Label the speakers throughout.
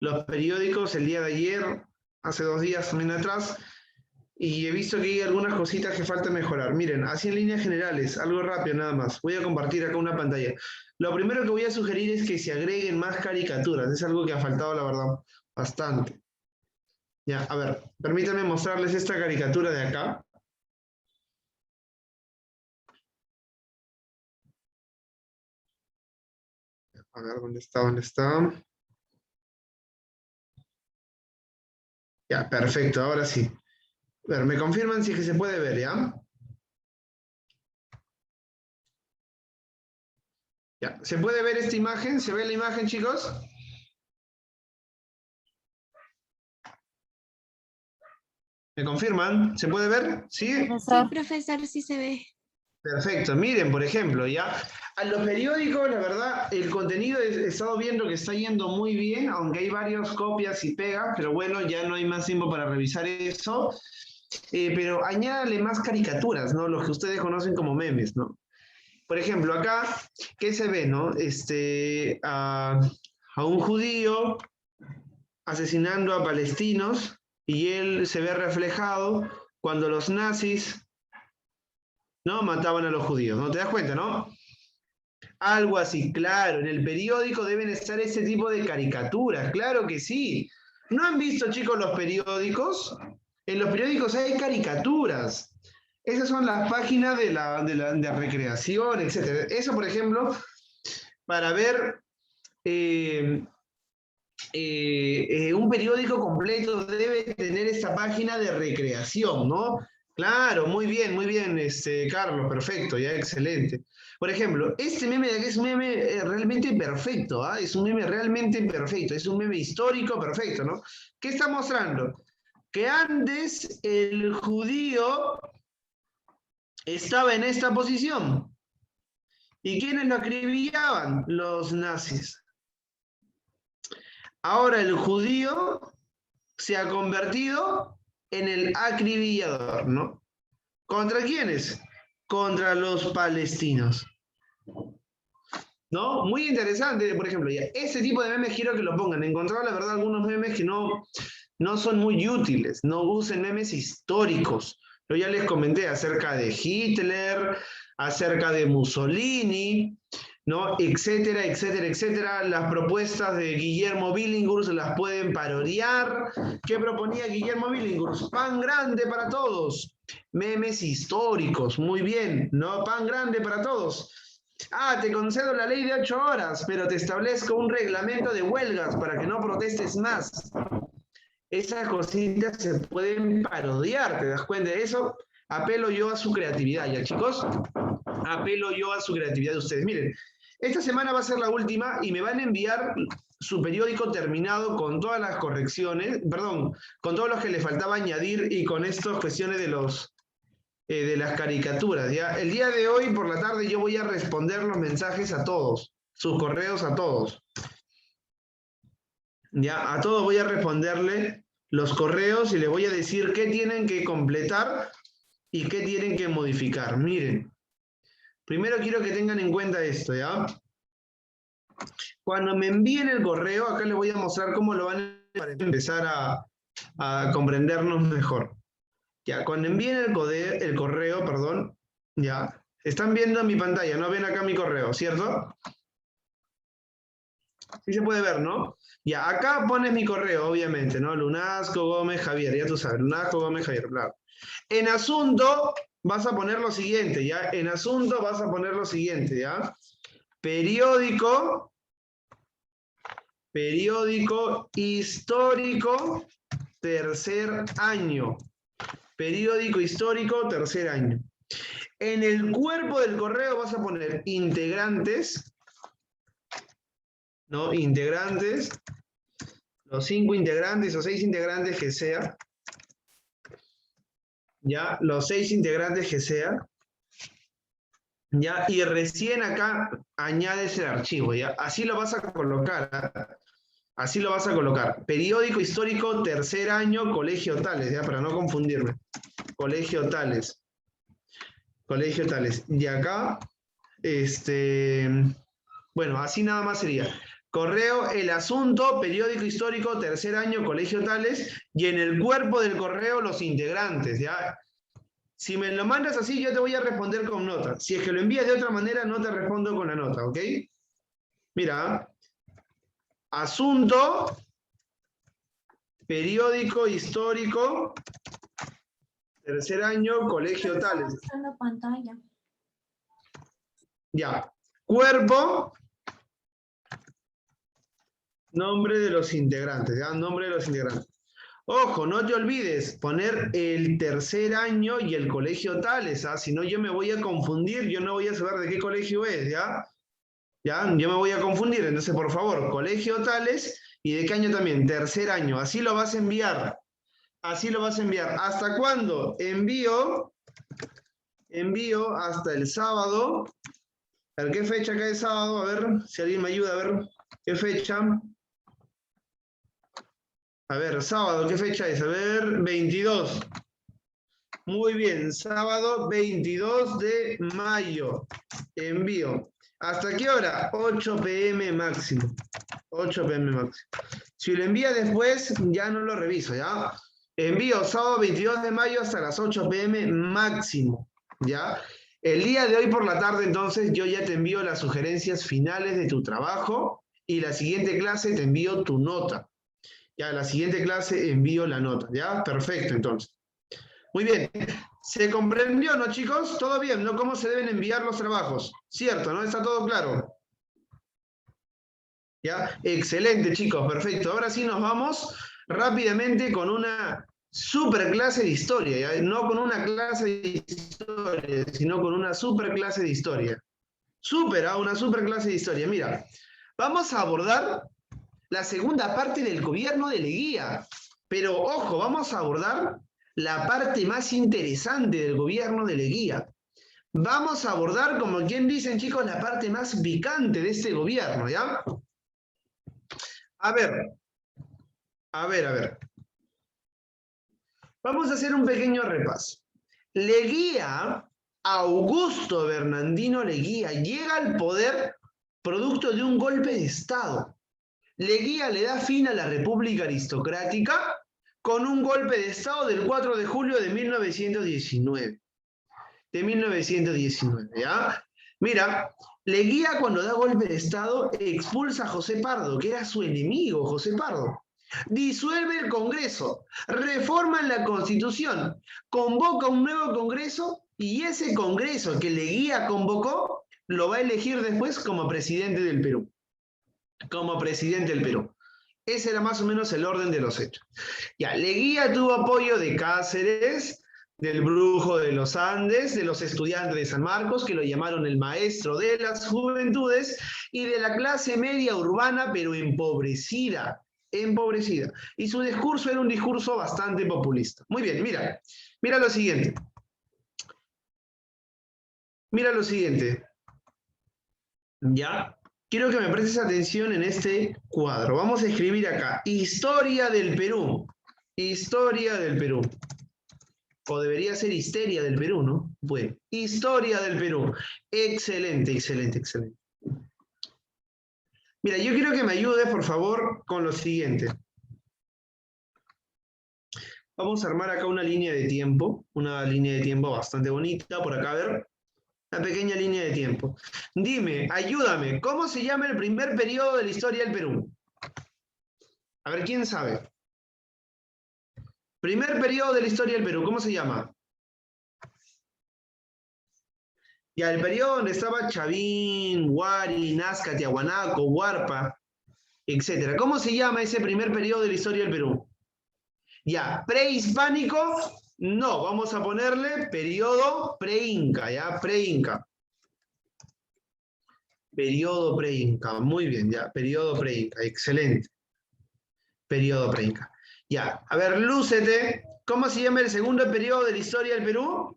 Speaker 1: los periódicos el día de ayer, hace 2 días también atrás, y he visto que hay algunas cositas que falta mejorar. Miren, así en líneas generales, algo rápido nada más. Voy a compartir acá una pantalla. Lo primero que voy a sugerir es que se agreguen más caricaturas. Es algo que ha faltado, la verdad, bastante. Ya, a ver, permítanme mostrarles esta caricatura de acá. A ver, ¿dónde está? ¿Dónde está? Ya, perfecto, ahora sí. A ver, me confirman si es que se puede ver, ¿ya? Ya, ¿se puede ver esta imagen? ¿Se ve la imagen, chicos? ¿Me confirman? ¿Se puede ver? ¿Sí?
Speaker 2: Sí, profesor, sí se ve.
Speaker 1: Perfecto. Miren, por ejemplo, ya a los periódicos, la verdad, el contenido he estado viendo que está yendo muy bien, aunque hay varias copias y pegas, pero bueno, ya no hay más tiempo para revisar eso. Pero añádale más caricaturas, ¿no? Los que ustedes conocen como memes, ¿no? Por ejemplo, acá, ¿qué se ve, no? A un judío asesinando a palestinos y él se ve reflejado cuando los nazis, ¿no? Mataban a los judíos, ¿no? ¿Te das cuenta, no? Algo así, claro, en el periódico deben estar ese tipo de caricaturas, claro que sí. ¿No han visto, chicos, los periódicos? En los periódicos hay caricaturas. Esas son las páginas de recreación, etc. Eso, por ejemplo, para ver un periódico completo debe tener esta página de recreación, ¿no? Claro, muy bien, Carlos, perfecto, ya, excelente. Por ejemplo, este meme de aquí es un meme realmente perfecto, ¿ah? Es un meme realmente perfecto, es un meme histórico perfecto, ¿no? ¿Qué está mostrando? Que antes el judío estaba en esta posición. ¿Y quiénes lo acribillaban? Los nazis. Ahora el judío se ha convertido en el acribillador, ¿no? ¿Contra quiénes? Contra los palestinos. ¿No? Muy interesante, por ejemplo, ya. Ese tipo de memes quiero que lo pongan. He encontrado, la verdad, algunos memes que no son muy útiles. No usen memes históricos. Yo ya les comenté acerca de Hitler, acerca de Mussolini, ¿no? Etcétera, etcétera, etcétera. Las propuestas de Guillermo Billinghurst las pueden parodiar. ¿Qué proponía Guillermo Billinghurst? Pan grande para todos. Memes históricos, muy bien, ¿no? Pan grande para todos. Ah, te concedo la ley de 8 horas, pero te establezco un reglamento de huelgas para que no protestes más. Esas cositas se pueden parodiar, ¿te das cuenta de eso? Apelo yo a su creatividad, ¿ya, chicos? Apelo yo a su creatividad de ustedes. Miren, esta semana va a ser la última y me van a enviar su periódico terminado con todas las correcciones, perdón, con todos los que le faltaba añadir y con estas cuestiones de las caricaturas, ¿ya? El día de hoy por la tarde yo voy a responder los mensajes a todos, sus correos a todos. Ya, a todos voy a responderle los correos y les voy a decir qué tienen que completar y qué tienen que modificar. Miren, primero quiero que tengan en cuenta esto, ¿ya? Cuando me envíen el correo, acá les voy a mostrar cómo lo van a hacer para empezar a comprendernos mejor. Ya, cuando envíen el correo, perdón, ya, están viendo mi pantalla, no ven acá mi correo, ¿cierto? Sí se puede ver, ¿no? Ya, acá pones mi correo, obviamente, ¿no? Lunasco Gómez Javier, ya tú sabes, Lunasco Gómez Javier, claro. En asunto vas a poner lo siguiente, ¿ya? En asunto vas a poner lo siguiente, ¿ya? Periódico histórico, tercer año. Periódico histórico, tercer año. En el cuerpo del correo vas a poner integrantes, ¿no? Integrantes, los 5 integrantes o 6 integrantes que sea, ¿ya? Los 6 integrantes que sea, ¿ya? Y recién acá añades el archivo, ¿ya? Así lo vas a colocar, ¿eh? Así lo vas a colocar. Periódico histórico, tercer año, colegio Tales, ¿ya? Para no confundirme. Colegio Tales. Colegio Tales. Y acá, bueno, así nada más sería. Correo, el asunto, periódico histórico, tercer año, colegio tales, y en el cuerpo del correo los integrantes, ¿ya? Si me lo mandas así, yo te voy a responder con nota. Si es que lo envías de otra manera, no te respondo con la nota, ¿ok? Mira, asunto, periódico histórico, tercer año, colegio tales.
Speaker 2: Usando pantalla.
Speaker 1: Ya. Cuerpo, nombre de los integrantes, ¿ya? Nombre de los integrantes. Ojo, no te olvides poner el tercer año y el colegio tales, ¿ah? Si no, yo me voy a confundir, yo no voy a saber de qué colegio es, ¿ya? ¿Ya? Yo me voy a confundir, entonces, por favor, colegio tales, y de qué año también, tercer año, así lo vas a enviar. Así lo vas a enviar. ¿Hasta cuándo? Envío hasta el sábado. A ver, ¿qué fecha cae sábado? A ver, si alguien me ayuda, a ver, ¿qué fecha? A ver, sábado, ¿qué fecha es? A ver, 22. Muy bien, sábado 22 de mayo. Envío. ¿Hasta qué hora? 8 p.m. máximo. 8 p.m. máximo. Si lo envía después, ya no lo reviso, ¿ya? Envío sábado 22 de mayo hasta las 8 p.m. máximo, ¿ya? El día de hoy por la tarde, entonces, yo ya te envío las sugerencias finales de tu trabajo y la siguiente clase te envío tu nota. Ya, la siguiente clase envío la nota, ¿ya? Perfecto, entonces. Muy bien. ¿Se comprendió, no, chicos? ¿Todo bien, no? ¿Cómo se deben enviar los trabajos? ¿Cierto, no? ¿Está todo claro? ¿Ya? Excelente, chicos, perfecto. Ahora sí nos vamos rápidamente con una super clase de historia, ¿ya? No con una clase de historia, sino con una super clase de historia. Una super clase de historia. Mira, vamos a abordar la segunda parte del gobierno de Leguía. Pero, ojo, vamos a abordar la parte más interesante del gobierno de Leguía. Vamos a abordar, como quien dicen, chicos, la parte más picante de este gobierno, ¿ya? A ver. Vamos a hacer un pequeño repaso. Leguía, Augusto Bernardino Leguía, llega al poder producto de un golpe de Estado. Leguía le da fin a la República Aristocrática con un golpe de Estado del 4 de julio de 1919. ¿Ya? Mira, Leguía cuando da golpe de Estado expulsa a José Pardo, que era su enemigo, José Pardo. Disuelve el Congreso, reforma la Constitución, convoca un nuevo Congreso y ese Congreso que Leguía convocó lo va a elegir después como presidente del Perú. Como presidente del Perú. Ese era más o menos el orden de los hechos. Ya, Leguía tuvo apoyo de Cáceres, del Brujo de los Andes, de los estudiantes de San Marcos, que lo llamaron el maestro de las juventudes, y de la clase media urbana, pero empobrecida. Y su discurso era un discurso bastante populista. Muy bien, mira lo siguiente. Mira lo siguiente. ¿Ya? Quiero que me prestes atención en este cuadro. Vamos a escribir acá, Historia del Perú. Historia del Perú. O debería ser Histeria del Perú, ¿no? Bueno, Historia del Perú. Excelente. Mira, yo quiero que me ayudes, por favor, con lo siguiente. Vamos a armar acá una línea de tiempo bastante bonita. Por acá, a ver. Una pequeña línea de tiempo. Dime, ayúdame, ¿cómo se llama el primer periodo de la historia del Perú? A ver, ¿quién sabe? Primer periodo de la historia del Perú, ¿cómo se llama? Ya, el periodo donde estaba Chavín, Huari, Nazca, Tiahuanaco, Huarpa, etc. ¿Cómo se llama ese primer periodo de la historia del Perú? Ya, prehispánico, no, vamos a ponerle periodo pre-inca, ya, pre-inca. Periodo pre-inca, muy bien, ya, periodo pre-inca, excelente. Periodo pre-inca. Ya, a ver, lúcete. ¿Cómo se llama el segundo periodo de la historia del Perú?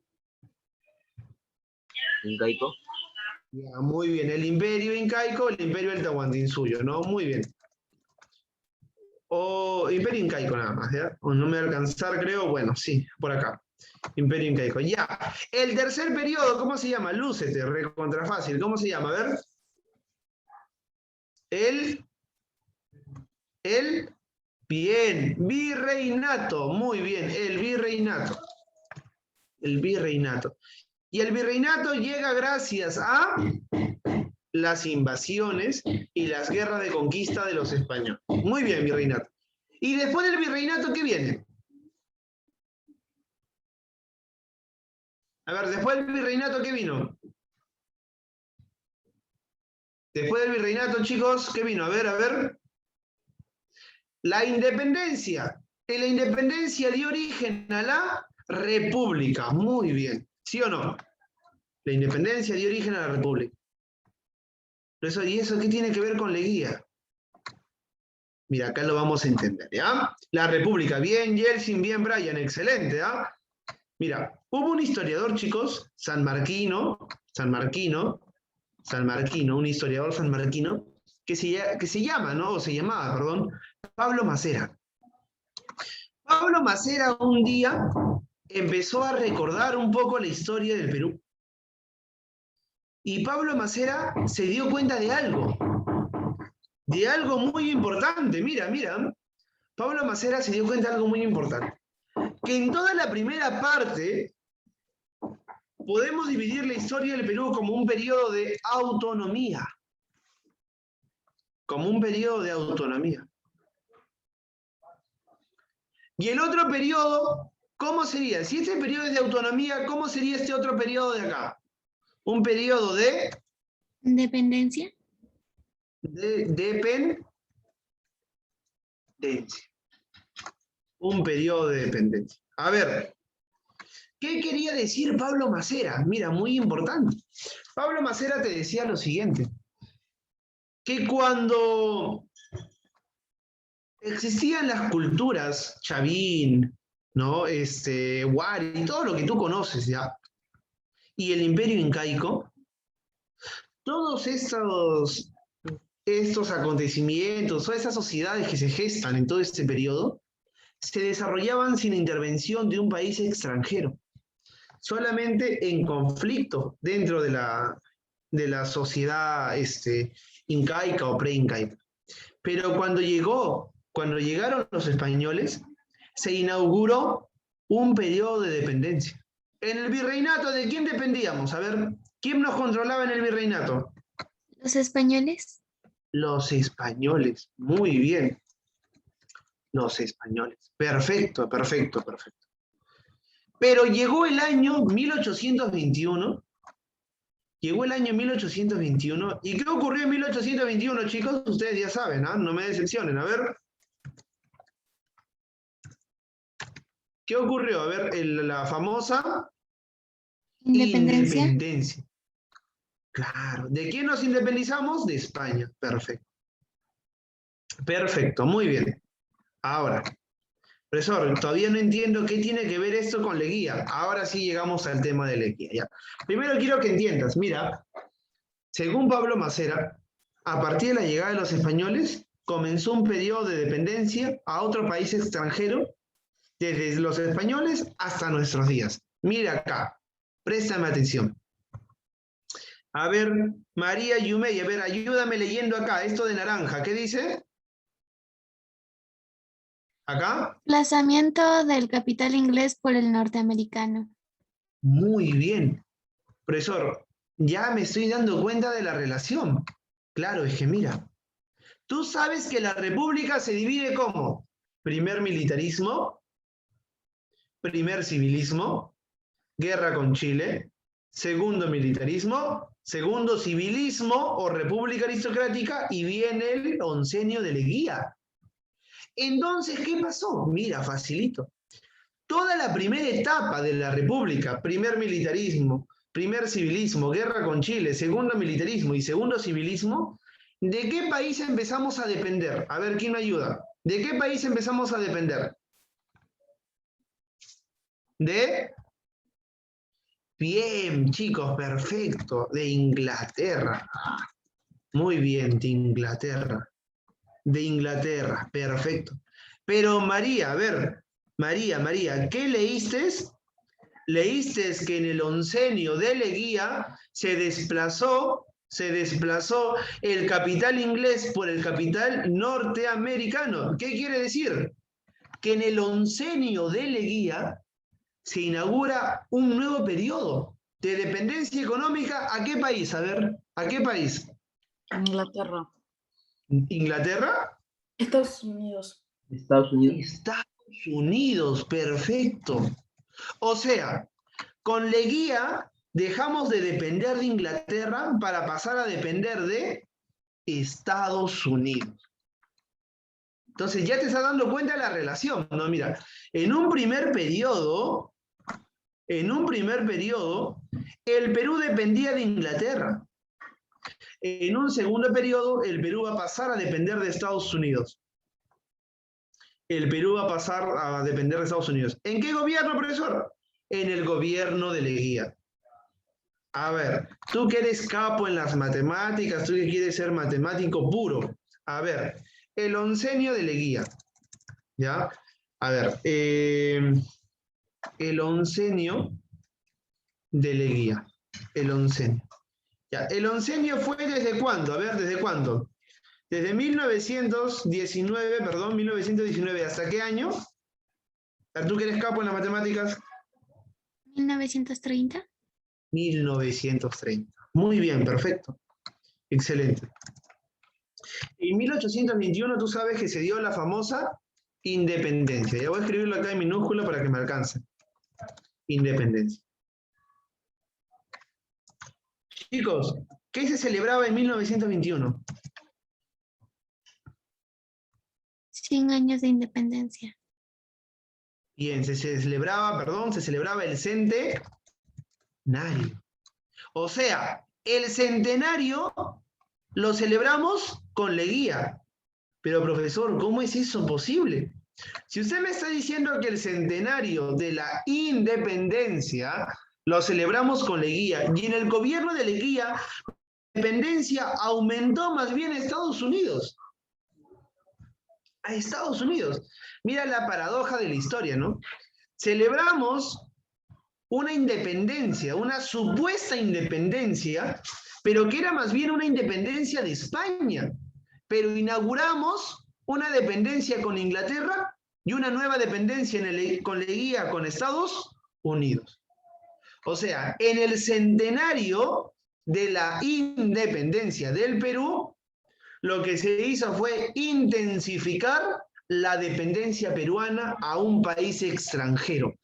Speaker 3: Incaico.
Speaker 1: Ya, muy bien, el imperio incaico, el imperio del Tahuantinsuyo, ¿no? Muy bien. O imperio incaico nada más, ¿ya? O no me va a alcanzar, creo, bueno, sí, por acá. Imperio incaico, ya. El tercer periodo, ¿cómo se llama? Lúcete, recontra fácil, ¿cómo se llama? A ver. El Bien, virreinato, muy bien, el virreinato. El virreinato. Y el virreinato llega gracias a las invasiones y las guerras de conquista de los españoles. Muy bien, virreinato. Y después del virreinato, ¿qué viene? A ver, después del virreinato, ¿qué vino? Después del virreinato, chicos, ¿qué vino? A ver. La independencia. La independencia dio origen a la república. Muy bien. ¿Sí o no? La independencia dio origen a la república. ¿Y eso qué tiene que ver con Leguía? Mira, acá lo vamos a entender, ¿ya? La república. Bien, Yeltsin, bien, Brian. Excelente, ¿ya? Mira, hubo un historiador, chicos, sanmarquino, un historiador sanmarquino, que se llama, ¿no? O se llamaba, perdón, Pablo Macera. Pablo Macera un día empezó a recordar un poco la historia del Perú. Y Pablo Macera se dio cuenta de algo muy importante. Mira, Pablo Macera se dio cuenta de algo muy importante. Que en toda la primera parte podemos dividir la historia del Perú como un periodo de autonomía. Como un periodo de autonomía. Y el otro periodo, ¿cómo sería? Si este periodo es de autonomía, ¿cómo sería este otro periodo de acá? Un periodo de...
Speaker 2: Independencia.
Speaker 1: De dependencia. Un periodo de dependencia. A ver, ¿qué quería decir Pablo Macera? Mira, muy importante. Pablo Macera te decía lo siguiente, que cuando existían las culturas, Chavín, ¿no? Huari, todo lo que tú conoces ya, y el imperio incaico, todos estos acontecimientos, todas esas sociedades que se gestan en todo este periodo, se desarrollaban sin intervención de un país extranjero, solamente en conflicto dentro de la sociedad incaica o pre-incaica. Pero cuando llegaron los españoles, se inauguró un periodo de dependencia. En el virreinato, ¿de quién dependíamos? A ver, ¿quién nos controlaba en el virreinato?
Speaker 2: Los españoles.
Speaker 1: Los españoles, muy bien. Los españoles. Perfecto. Pero llegó el año 1821. ¿Y qué ocurrió en 1821, chicos? Ustedes ya saben, ¿ah? No me decepcionen. A ver. ¿Qué ocurrió? A ver, la famosa independencia. Claro. ¿De quién nos independizamos? De España. Perfecto, muy bien. Ahora, profesor, todavía no entiendo qué tiene que ver esto con Leguía. Ahora sí llegamos al tema de Leguía. Ya. Primero quiero que entiendas, mira, según Pablo Macera, a partir de la llegada de los españoles, comenzó un periodo de dependencia a otro país extranjero, desde los españoles hasta nuestros días. Mira acá, préstame atención. A ver, María Yumey, a ver, ayúdame leyendo acá, esto de naranja, ¿qué dice? ¿Acá?
Speaker 2: Desplazamiento del capital inglés por el norteamericano.
Speaker 1: Muy bien. Profesor, ya me estoy dando cuenta de la relación. Claro, es que mira, tú sabes que la república se divide como primer militarismo, primer civilismo, guerra con Chile, segundo militarismo, segundo civilismo o república aristocrática y viene el oncenio de Leguía. Entonces, ¿qué pasó? Mira, facilito. Toda la primera etapa de la república, primer militarismo, primer civilismo, guerra con Chile, segundo militarismo y segundo civilismo, ¿de qué país empezamos a depender? A ver, ¿quién me ayuda? ¿De qué país empezamos a depender? Bien, chicos, perfecto. De Inglaterra. Muy bien, de Inglaterra. De Inglaterra, perfecto. Pero María, a ver, María, ¿qué leíste? Leíste que en el oncenio de Leguía se desplazó Se desplazó el capital inglés por el capital norteamericano. ¿Qué quiere decir? Que en el oncenio de Leguía se inaugura un nuevo periodo de dependencia económica. ¿A qué país? A ver, ¿a qué país?
Speaker 3: Inglaterra.
Speaker 1: ¿Inglaterra?
Speaker 3: Estados Unidos.
Speaker 4: Estados Unidos.
Speaker 1: Estados Unidos, perfecto. O sea, con Leguía dejamos de depender de Inglaterra para pasar a depender de Estados Unidos. Entonces ya te estás dando cuenta de la relación, ¿no? Mira, en un primer periodo, el Perú dependía de Inglaterra. En un segundo periodo, el Perú va a pasar a depender de Estados Unidos. El Perú va a pasar a depender de Estados Unidos. ¿En qué gobierno, profesor? En el gobierno de Leguía. A ver, tú que eres capo en las matemáticas, tú que quieres ser matemático puro. A ver, el oncenio de Leguía. ¿Ya? A ver, el oncenio de Leguía. El oncenio. ¿Ya? ¿El oncenio fue desde cuándo? A ver, ¿desde cuándo? Desde 1919, ¿hasta qué año? ¿Tú que eres capo en las matemáticas?
Speaker 2: 1930.
Speaker 1: 1930. Muy bien, perfecto. Excelente. En 1821 tú sabes que se dio la famosa independencia. Ya voy a escribirlo acá en minúscula para que me alcance. Independencia. Chicos, ¿qué se celebraba en 1921?
Speaker 2: 100 años de independencia.
Speaker 1: Bien, se celebraba el centenario. O sea, el centenario lo celebramos con Leguía. Pero profesor, ¿cómo es eso posible? Si usted me está diciendo que el centenario de la independencia lo celebramos con Leguía y en el gobierno de Leguía la independencia aumentó más bien a Estados Unidos. A Estados Unidos. Mira la paradoja de la historia, ¿no? Celebramos una independencia, una supuesta independencia, pero que era más bien una independencia de España. Pero inauguramos una dependencia con Inglaterra y una nueva dependencia con Leguía con Estados Unidos. O sea, en el centenario de la independencia del Perú, lo que se hizo fue intensificar la dependencia peruana a un país extranjero.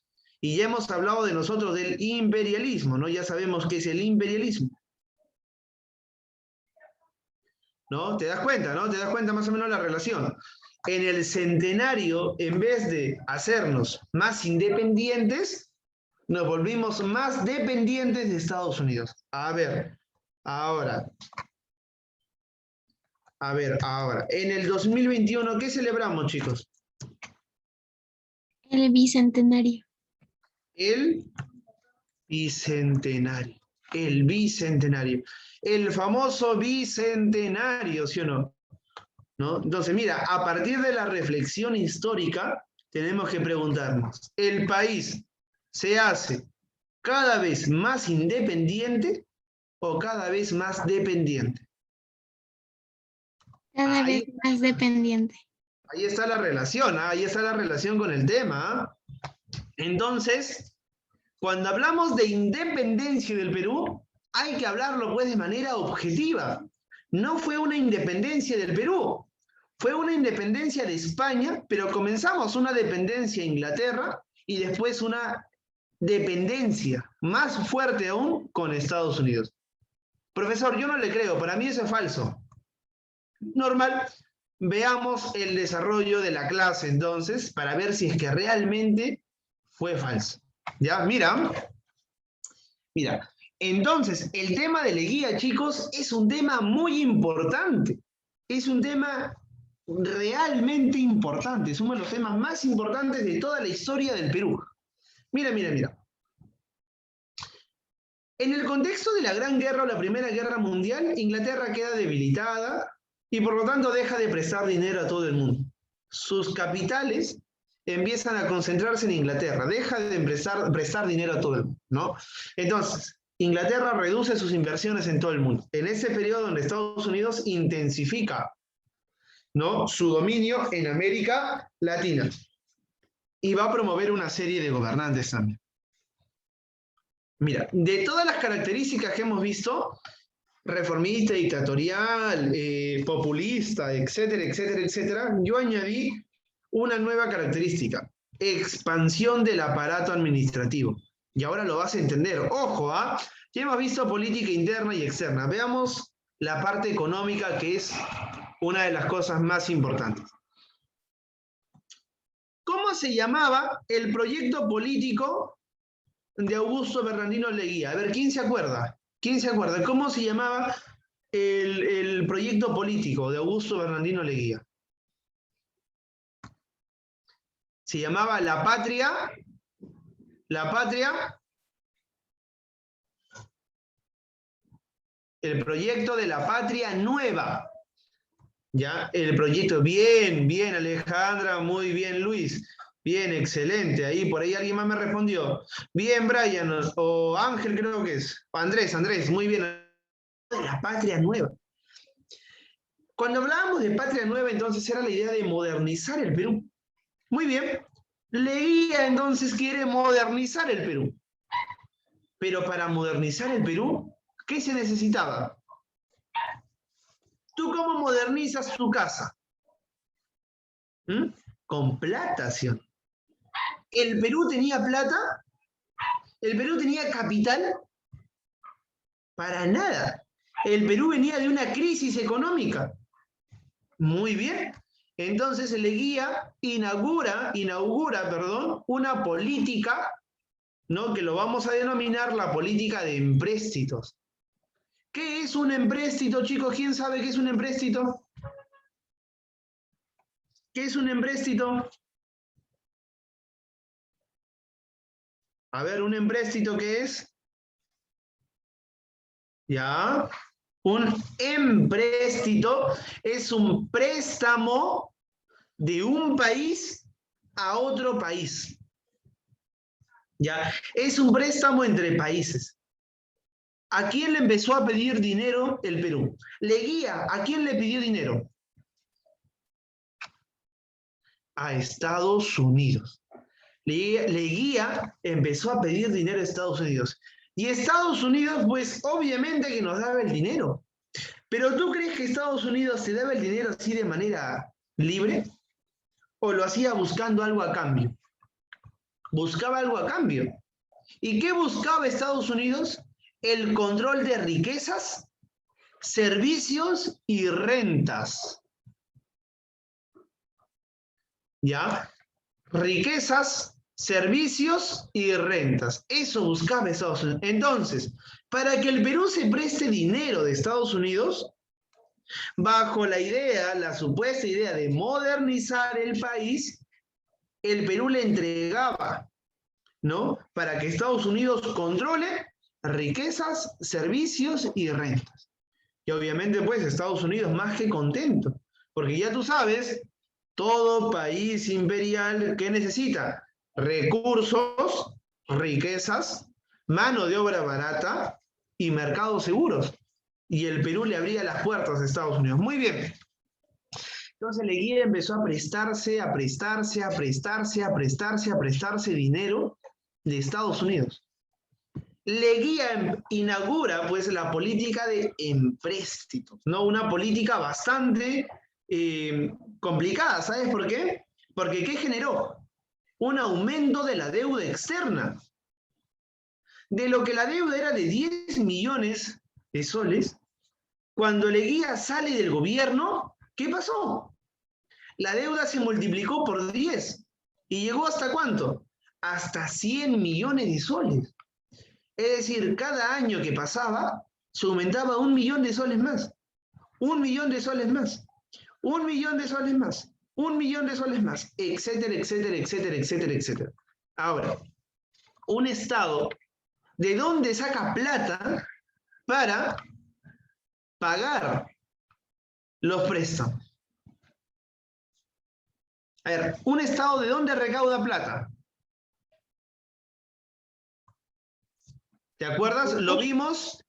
Speaker 1: Y ya hemos hablado de nosotros del imperialismo, ¿no? Ya sabemos qué es el imperialismo. ¿No? ¿Te das cuenta, no? ¿Te das cuenta más o menos la relación? En el centenario, en vez de hacernos más independientes, nos volvimos más dependientes de Estados Unidos. A ver, ahora. En el 2021, ¿qué celebramos, chicos?
Speaker 2: El bicentenario.
Speaker 1: El bicentenario. El bicentenario. El famoso bicentenario, ¿sí o no? ¿No? Entonces, mira, a partir de la reflexión histórica, tenemos que preguntarnos, ¿el país se hace cada vez más independiente o cada vez más dependiente?
Speaker 2: Cada vez más dependiente.
Speaker 1: Ahí está la relación, ahí está la relación con el tema. Entonces, cuando hablamos de independencia del Perú, hay que hablarlo pues de manera objetiva. No fue una independencia del Perú, fue una independencia de España, pero comenzamos una dependencia de Inglaterra y después una dependencia más fuerte aún con Estados Unidos. Profesor, yo no le creo, para mí eso es falso. Normal, veamos el desarrollo de la clase entonces para ver si es que realmente fue falso. Ya, mira. Entonces, el tema de Leguía, chicos, es un tema muy importante. Es un tema realmente importante. Es uno de los temas más importantes de toda la historia del Perú. Mira. En el contexto de la Gran Guerra o la Primera Guerra Mundial, Inglaterra queda debilitada y por lo tanto deja de prestar dinero a todo el mundo. Sus capitales empiezan a concentrarse en Inglaterra, deja de prestar dinero a todo el mundo, ¿no? Entonces, Inglaterra reduce sus inversiones en todo el mundo. En ese periodo donde Estados Unidos intensifica, ¿no?, su dominio en América Latina. Y va a promover una serie de gobernantes también. Mira, de todas las características que hemos visto, reformista, dictatorial, populista, etcétera, etcétera, etcétera, yo añadí una nueva característica: expansión del aparato administrativo. Y ahora lo vas a entender. Ojo, ¿ah? Ya hemos visto política interna y externa. Veamos la parte económica, que es una de las cosas más importantes. ¿Cómo se llamaba el proyecto político de Augusto Bernardino Leguía? A ver, ¿quién se acuerda? ¿Quién se acuerda? ¿Cómo se llamaba el proyecto político de Augusto Bernardino Leguía? Se llamaba La Patria, el proyecto de la Patria Nueva. ¿Ya? El proyecto, bien, bien Alejandra, muy bien Luis, bien, excelente. Ahí, por ahí alguien más me respondió. Bien, Brian, o Ángel creo que es, o Andrés, muy bien. La Patria Nueva. Cuando hablábamos de Patria Nueva, entonces era la idea de modernizar el Perú. Muy bien. Leguía entonces quiere modernizar el Perú. Pero para modernizar el Perú, ¿qué se necesitaba? ¿Tú cómo modernizas tu casa? Con plata, ¿sí? ¿El Perú tenía plata? ¿El Perú tenía capital? Para nada. El Perú venía de una crisis económica. Muy bien. Entonces Leguía inaugura, una política, ¿no?, que lo vamos a denominar la política de empréstitos. ¿Qué es un empréstito, chicos? ¿Quién sabe qué es un empréstito? ¿Qué es un empréstito? A ver, ¿un empréstito qué es? ¿Ya? Un empréstito es un préstamo de un país a otro país. ¿Ya? Es un préstamo entre países. ¿A quién le empezó a pedir dinero el Perú? Leguía, ¿a quién le pidió dinero? A Estados Unidos. Leguía empezó a pedir dinero a Estados Unidos. Y Estados Unidos, pues obviamente que nos daba el dinero. Pero ¿tú crees que Estados Unidos se daba el dinero así de manera libre? ¿O lo hacía buscando algo a cambio? Buscaba algo a cambio. ¿Y qué buscaba Estados Unidos? El control de riquezas, servicios y rentas. ¿Ya? Riquezas, servicios y rentas. Eso buscaba Estados Unidos. Entonces, para que el Perú se preste dinero de Estados Unidos, bajo la idea, la supuesta idea de modernizar el país, el Perú le entregaba, ¿no?, para que Estados Unidos controle riquezas, servicios y rentas. Y obviamente, pues, Estados Unidos más que contento, porque ya tú sabes, todo país imperial, ¿qué necesita? Recursos, riquezas, mano de obra barata y mercados seguros. Y el Perú le abría las puertas a Estados Unidos. Muy bien. Entonces Leguía empezó a prestarse dinero de Estados Unidos. Leguía inaugura, pues, la política de empréstitos, ¿no? Una política bastante complicada. ¿Sabes por qué? Porque ¿qué generó? Un aumento de la deuda externa. De lo que la deuda era de 10 millones de soles, cuando Leguía sale del gobierno, ¿qué pasó? La deuda se multiplicó por 10 y llegó ¿hasta cuánto? Hasta 100 millones de soles. Es decir, cada año que pasaba, se aumentaba 1 millón de soles más. 1 millón de soles más. 1 millón de soles más. 1 millón de soles más. Etcétera, etcétera, etcétera, etcétera, etcétera. Ahora, un Estado, ¿de dónde saca plata para pagar los préstamos? A ver, ¿un Estado de dónde recauda plata? ¿Te acuerdas? Lo vimos.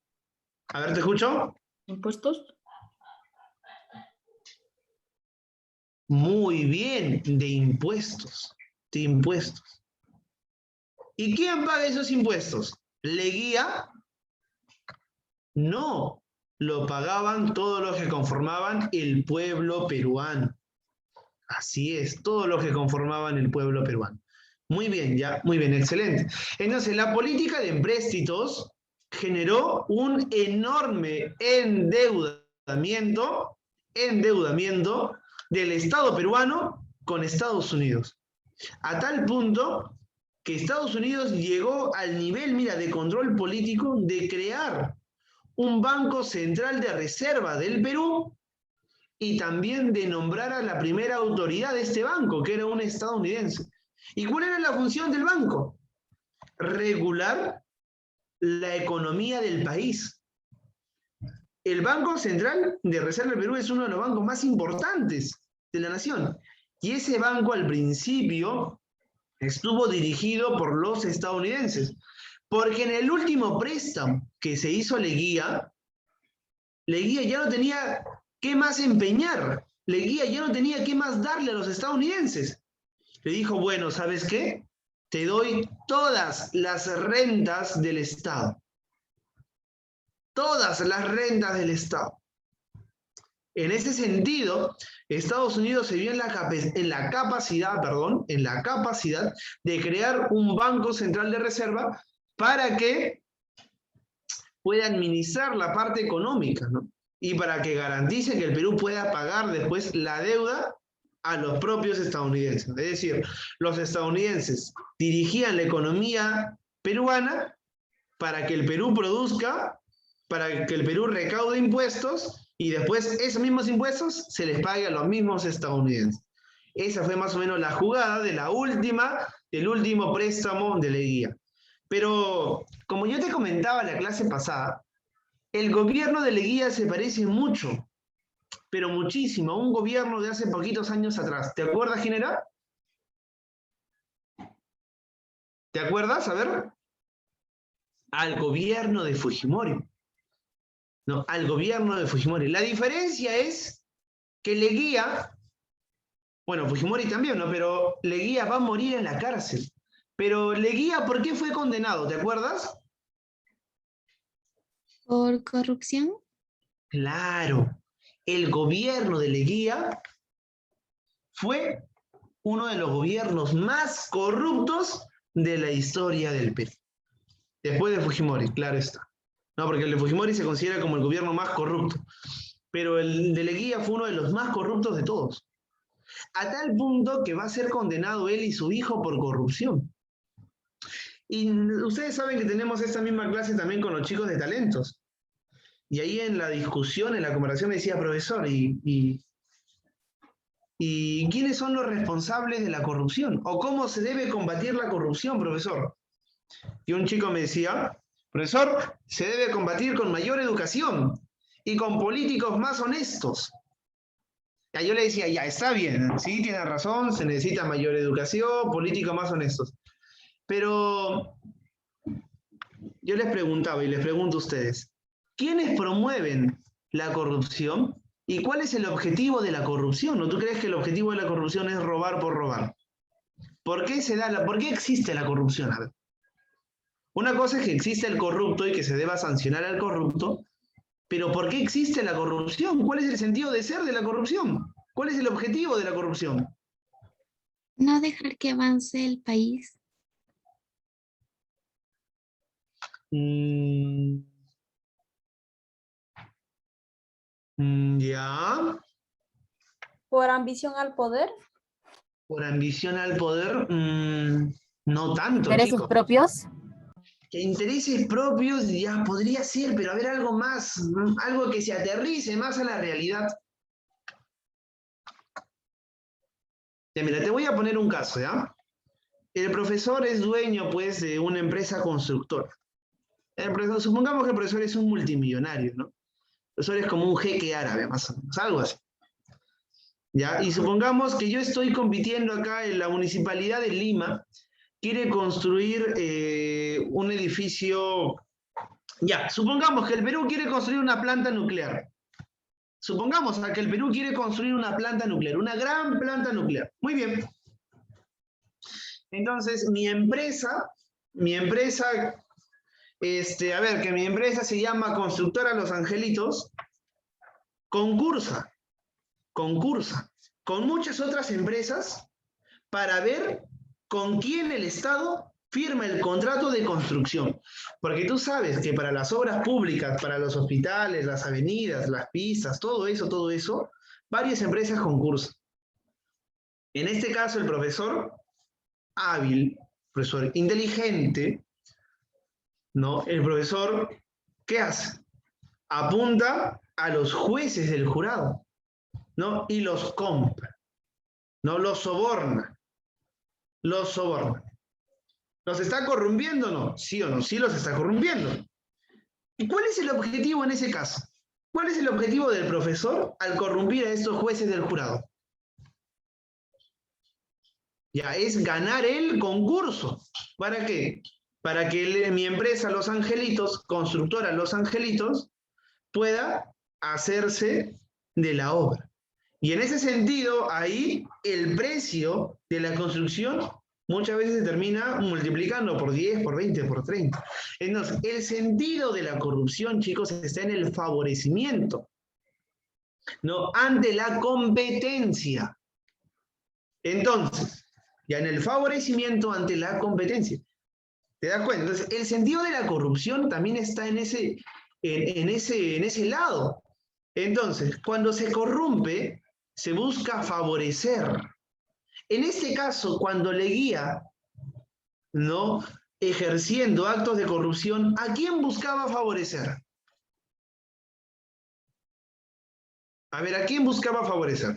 Speaker 1: A ver, ¿te escucho?
Speaker 3: ¿Impuestos?
Speaker 1: Muy bien, de impuestos. De impuestos. ¿Y quién paga esos impuestos? ¿Leguía? No, lo pagaban todos los que conformaban el pueblo peruano. Así es, todos los que conformaban el pueblo peruano. Muy bien, ya, muy bien, excelente. Entonces, la política de empréstitos generó un enorme endeudamiento del Estado peruano con Estados Unidos. A tal punto que Estados Unidos llegó al nivel, mira, de control político de crear un Banco Central de Reserva del Perú y también de nombrar a la primera autoridad de este banco, que era un estadounidense. ¿Y cuál era la función del banco? Regular la economía del país. El Banco Central de Reserva del Perú es uno de los bancos más importantes de la nación. Y ese banco al principio estuvo dirigido por los estadounidenses. Porque en el último préstamo que se hizo Leguía ya no tenía qué más empeñar. Leguía ya no tenía qué más darle a los estadounidenses. Le dijo, bueno, ¿sabes qué? Te doy todas las rentas del Estado. Todas las rentas del Estado. En ese sentido, Estados Unidos se vio en la capacidad de crear un Banco Central de Reserva para que pueda administrar la parte económica, ¿no? Y para que garantice que el Perú pueda pagar después la deuda a los propios estadounidenses. Es decir, los estadounidenses dirigían la economía peruana para que el Perú produzca, para que el Perú recaude impuestos y después esos mismos impuestos se les pague a los mismos estadounidenses. Esa fue más o menos la jugada del último préstamo de Leguía. Pero, como yo te comentaba en la clase pasada, el gobierno de Leguía se parece mucho, pero muchísimo, a un gobierno de hace poquitos años atrás. ¿Te acuerdas quién era? ¿Te acuerdas? A ver. Al gobierno de Fujimori. No, al gobierno de Fujimori. La diferencia es que Leguía, bueno, Fujimori también, ¿no? Pero Leguía va a morir en la cárcel. Pero Leguía, ¿por qué fue condenado? ¿Te acuerdas?
Speaker 2: ¿Por corrupción?
Speaker 1: Claro, el gobierno de Leguía fue uno de los gobiernos más corruptos de la historia del Perú. Después de Fujimori, claro está. No, porque el de Fujimori se considera como el gobierno más corrupto. Pero el de Leguía fue uno de los más corruptos de todos. A tal punto que va a ser condenado él y su hijo por corrupción. Y ustedes saben que tenemos esta misma clase también con los chicos de talentos. Y ahí en la discusión, en la conversación me decía, profesor, ¿y quiénes son los responsables de la corrupción? ¿O cómo se debe combatir la corrupción, profesor? Y un chico me decía, profesor, se debe combatir con mayor educación y con políticos más honestos. Y yo le decía, ya, está bien, sí, tiene razón, se necesita mayor educación, políticos más honestos. Pero yo les preguntaba y les pregunto a ustedes, ¿quiénes promueven la corrupción? ¿Y cuál es el objetivo de la corrupción? ¿No tú crees que el objetivo de la corrupción es robar por robar? ¿Por qué existe la corrupción? A ver. Una cosa es que existe el corrupto y que se deba sancionar al corrupto, pero ¿por qué existe la corrupción? ¿Cuál es el sentido de ser de la corrupción? ¿Cuál es el objetivo de la corrupción?
Speaker 2: No dejar que avance el país.
Speaker 1: Ya.
Speaker 4: ¿Por ambición al poder?
Speaker 1: Por ambición al poder, no tanto,
Speaker 4: ¿Intereses
Speaker 1: chicos.
Speaker 4: propios?
Speaker 1: Que intereses propios ya podría ser, pero a ver algo más, algo que se aterrice más a la realidad. Ya, mira, te voy a poner un caso, ¿ya? El profesor es dueño, pues, de una empresa constructora. Supongamos que el profesor es un multimillonario, ¿no? El profesor es como un jeque árabe, más o menos, algo así. ¿Ya? Y supongamos que yo estoy compitiendo acá en la Municipalidad de Lima, quiere construir un edificio Ya, supongamos que el Perú quiere construir una planta nuclear. Supongamos que el Perú quiere construir una planta nuclear, una gran planta nuclear. Muy bien. Entonces, mi empresa, a ver, que mi empresa se llama Constructora Los Angelitos, concursa con muchas otras empresas para ver con quién el Estado firma el contrato de construcción. Porque tú sabes que para las obras públicas, para los hospitales, las avenidas, las pistas, todo eso, varias empresas concursan. En este caso, el profesor hábil, profesor inteligente, ¿no? El profesor, ¿qué hace? Apunta a los jueces del jurado, ¿no? Y los compra, ¿no? Los soborna. ¿Los está corrompiendo o no? ¿Sí o no? Sí los está corrompiendo. ¿Y cuál es el objetivo en ese caso? ¿Cuál es el objetivo del profesor al corrompir a estos jueces del jurado? Ya, es ganar el concurso. ¿Para qué? Para que mi empresa Los Angelitos, Constructora Los Angelitos, pueda hacerse de la obra. Y en ese sentido, ahí el precio de la construcción muchas veces se termina multiplicando por 10, por 20, por 30. Entonces, el sentido de la corrupción, chicos, está en el favorecimiento, ¿no? Ante la competencia. Entonces, ya en el favorecimiento ante la competencia. ¿Te das cuenta? Entonces, el sentido de la corrupción también está en ese lado. Entonces, cuando se corrompe, se busca favorecer. En este caso, cuando Leguía, ¿no?, ejerciendo actos de corrupción, ¿a quién buscaba favorecer? A ver, ¿a quién buscaba favorecer?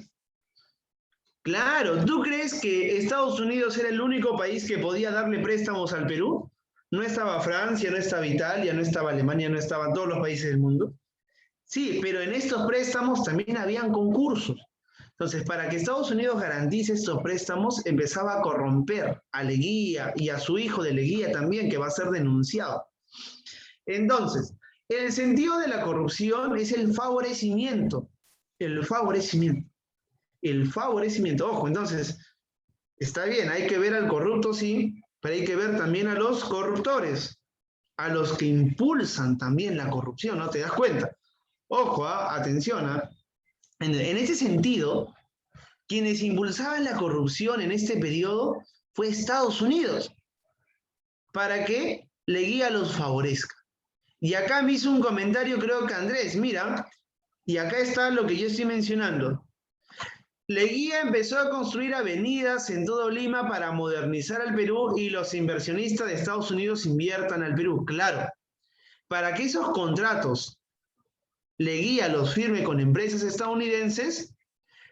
Speaker 1: Claro, ¿tú crees que Estados Unidos era el único país que podía darle préstamos al Perú? ¿No estaba Francia, no estaba Italia, no estaba Alemania, no estaban todos los países del mundo? Sí, pero en estos préstamos también habían concursos. Entonces, para que Estados Unidos garantice estos préstamos, empezaba a corromper a Leguía y a su hijo de Leguía también, que va a ser denunciado. Entonces, el sentido de la corrupción es el favorecimiento. El favorecimiento. Ojo, entonces, está bien, hay que ver al corrupto, sí, pero hay que ver también a los corruptores, a los que impulsan también la corrupción, ¿no? ¿Te das cuenta? Ojo, atención, en ese sentido, quienes impulsaban la corrupción en este periodo fue Estados Unidos, para que Leguía los favorezca. Y acá me hizo un comentario, creo que Andrés, mira, y acá está lo que yo estoy mencionando. Leguía empezó a construir avenidas en todo Lima para modernizar al Perú y los inversionistas de Estados Unidos inviertan al Perú. Claro, para que esos contratos Leguía los firme con empresas estadounidenses,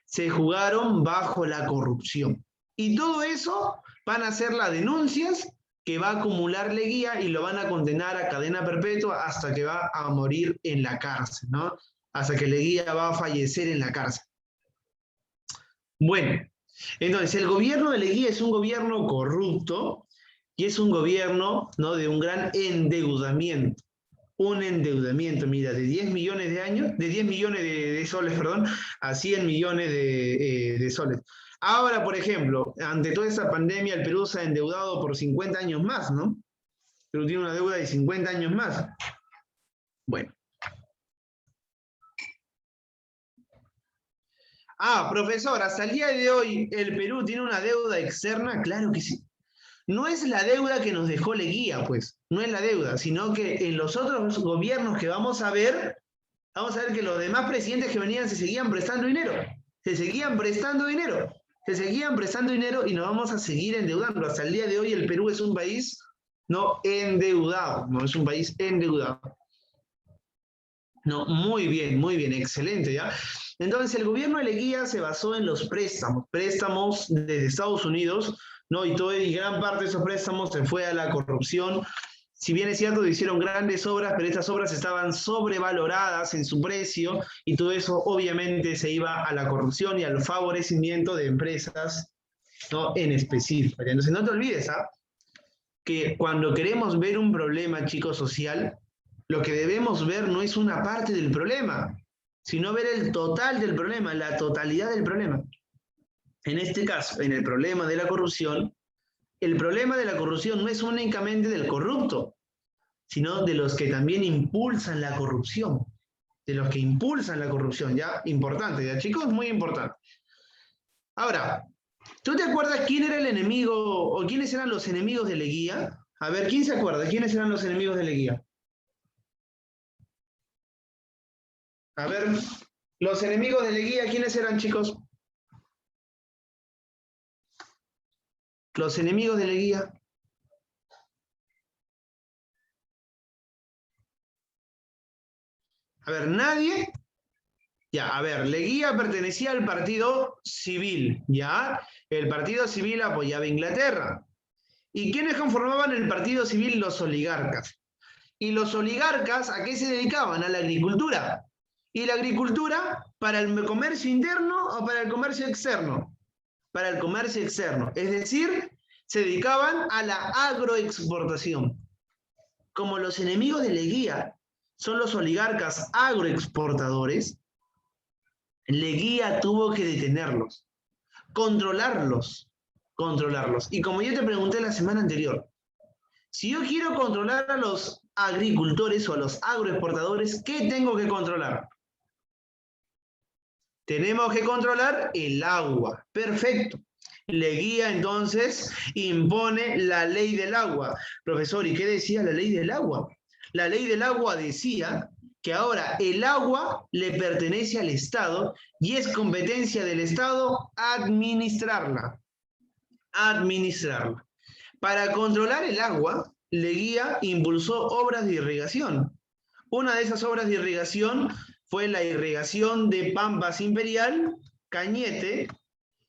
Speaker 1: se jugaron bajo la corrupción. Y todo eso van a ser las denuncias que va a acumular Leguía y lo van a condenar a cadena perpetua hasta que va a morir en la cárcel, ¿no? Hasta que Leguía va a fallecer en la cárcel. Bueno, entonces el gobierno de Leguía es un gobierno corrupto y es un gobierno, ¿no?, de un gran endeudamiento. Un endeudamiento, mira, de 10 millones de soles, perdón, a 100 millones de soles. Ahora, por ejemplo, ante toda esta pandemia, el Perú se ha endeudado por 50 años más, ¿no? El Perú tiene una deuda de 50 años más. Bueno. Profesor, hasta el día de hoy, ¿el Perú tiene una deuda externa? Claro que sí. No es la deuda que nos dejó Leguía, pues, no es la deuda, sino que en los otros gobiernos que vamos a ver que los demás presidentes que venían se seguían prestando dinero, y nos vamos a seguir endeudando. Hasta el día de hoy el Perú es un país no endeudado, no es un país endeudado. No, muy bien, excelente, ¿ya? Entonces el gobierno de Leguía se basó en los préstamos desde Estados Unidos, ¿no? Y gran parte de esos préstamos se fue a la corrupción. Si bien es cierto que hicieron grandes obras, pero estas obras estaban sobrevaloradas en su precio y todo eso obviamente se iba a la corrupción y al favorecimiento de empresas, ¿no?, en específico. Entonces no te olvides, que cuando queremos ver un problema, chicos, social, Lo que debemos ver no es una parte del problema, sino ver el total del problema, la totalidad del problema. En este caso, en el problema de la corrupción, el problema de la corrupción no es únicamente del corrupto, sino de los que también impulsan la corrupción. De los que impulsan la corrupción, ¿ya? Importante, ¿ya, chicos? Muy importante. Ahora, ¿tú te acuerdas quién era el enemigo o quiénes eran los enemigos de Leguía? A ver, ¿quién se acuerda? ¿Quiénes eran los enemigos de Leguía? A ver, los enemigos de Leguía, ¿quiénes eran, chicos? Los enemigos de Leguía. A ver, nadie. Ya, a ver, Leguía pertenecía al partido civil, ¿ya? El partido civil apoyaba a Inglaterra. ¿Y quiénes conformaban el partido civil? Los oligarcas. ¿Y los oligarcas a qué se dedicaban? A la agricultura. ¿Y la agricultura para el comercio interno o para el comercio externo? Para el comercio externo. Es decir, se dedicaban a la agroexportación. Como los enemigos de Leguía son los oligarcas agroexportadores, Leguía tuvo que detenerlos, controlarlos. Y como yo te pregunté la semana anterior, si yo quiero controlar a los agricultores o a los agroexportadores, ¿qué tengo que controlar? Tenemos que controlar el agua. Perfecto. Leguía entonces impone la ley del agua. Profesor, ¿y qué decía la ley del agua? La ley del agua decía que ahora el agua le pertenece al Estado y es competencia del Estado administrarla. Para controlar el agua, Leguía impulsó obras de irrigación. Una de esas obras de irrigación fue la irrigación de Pampas Imperial, Cañete,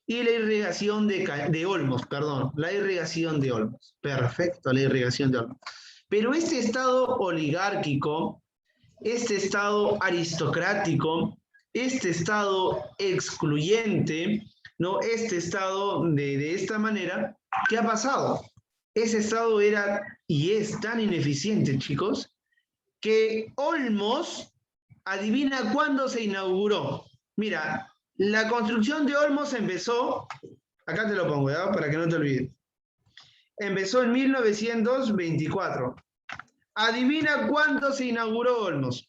Speaker 1: y la irrigación de Olmos, perdón, la irrigación de Olmos. Perfecto, la irrigación de Olmos. Pero este Estado oligárquico, este Estado aristocrático, este Estado excluyente, ¿no? Este Estado de esta manera, ¿qué ha pasado? Ese Estado era y es tan ineficiente, chicos, que Olmos, adivina cuándo se inauguró. Mira, la construcción de Olmos empezó, acá te lo pongo, ¿ya? Para que no te olvides. Empezó en 1924. Adivina cuándo se inauguró Olmos.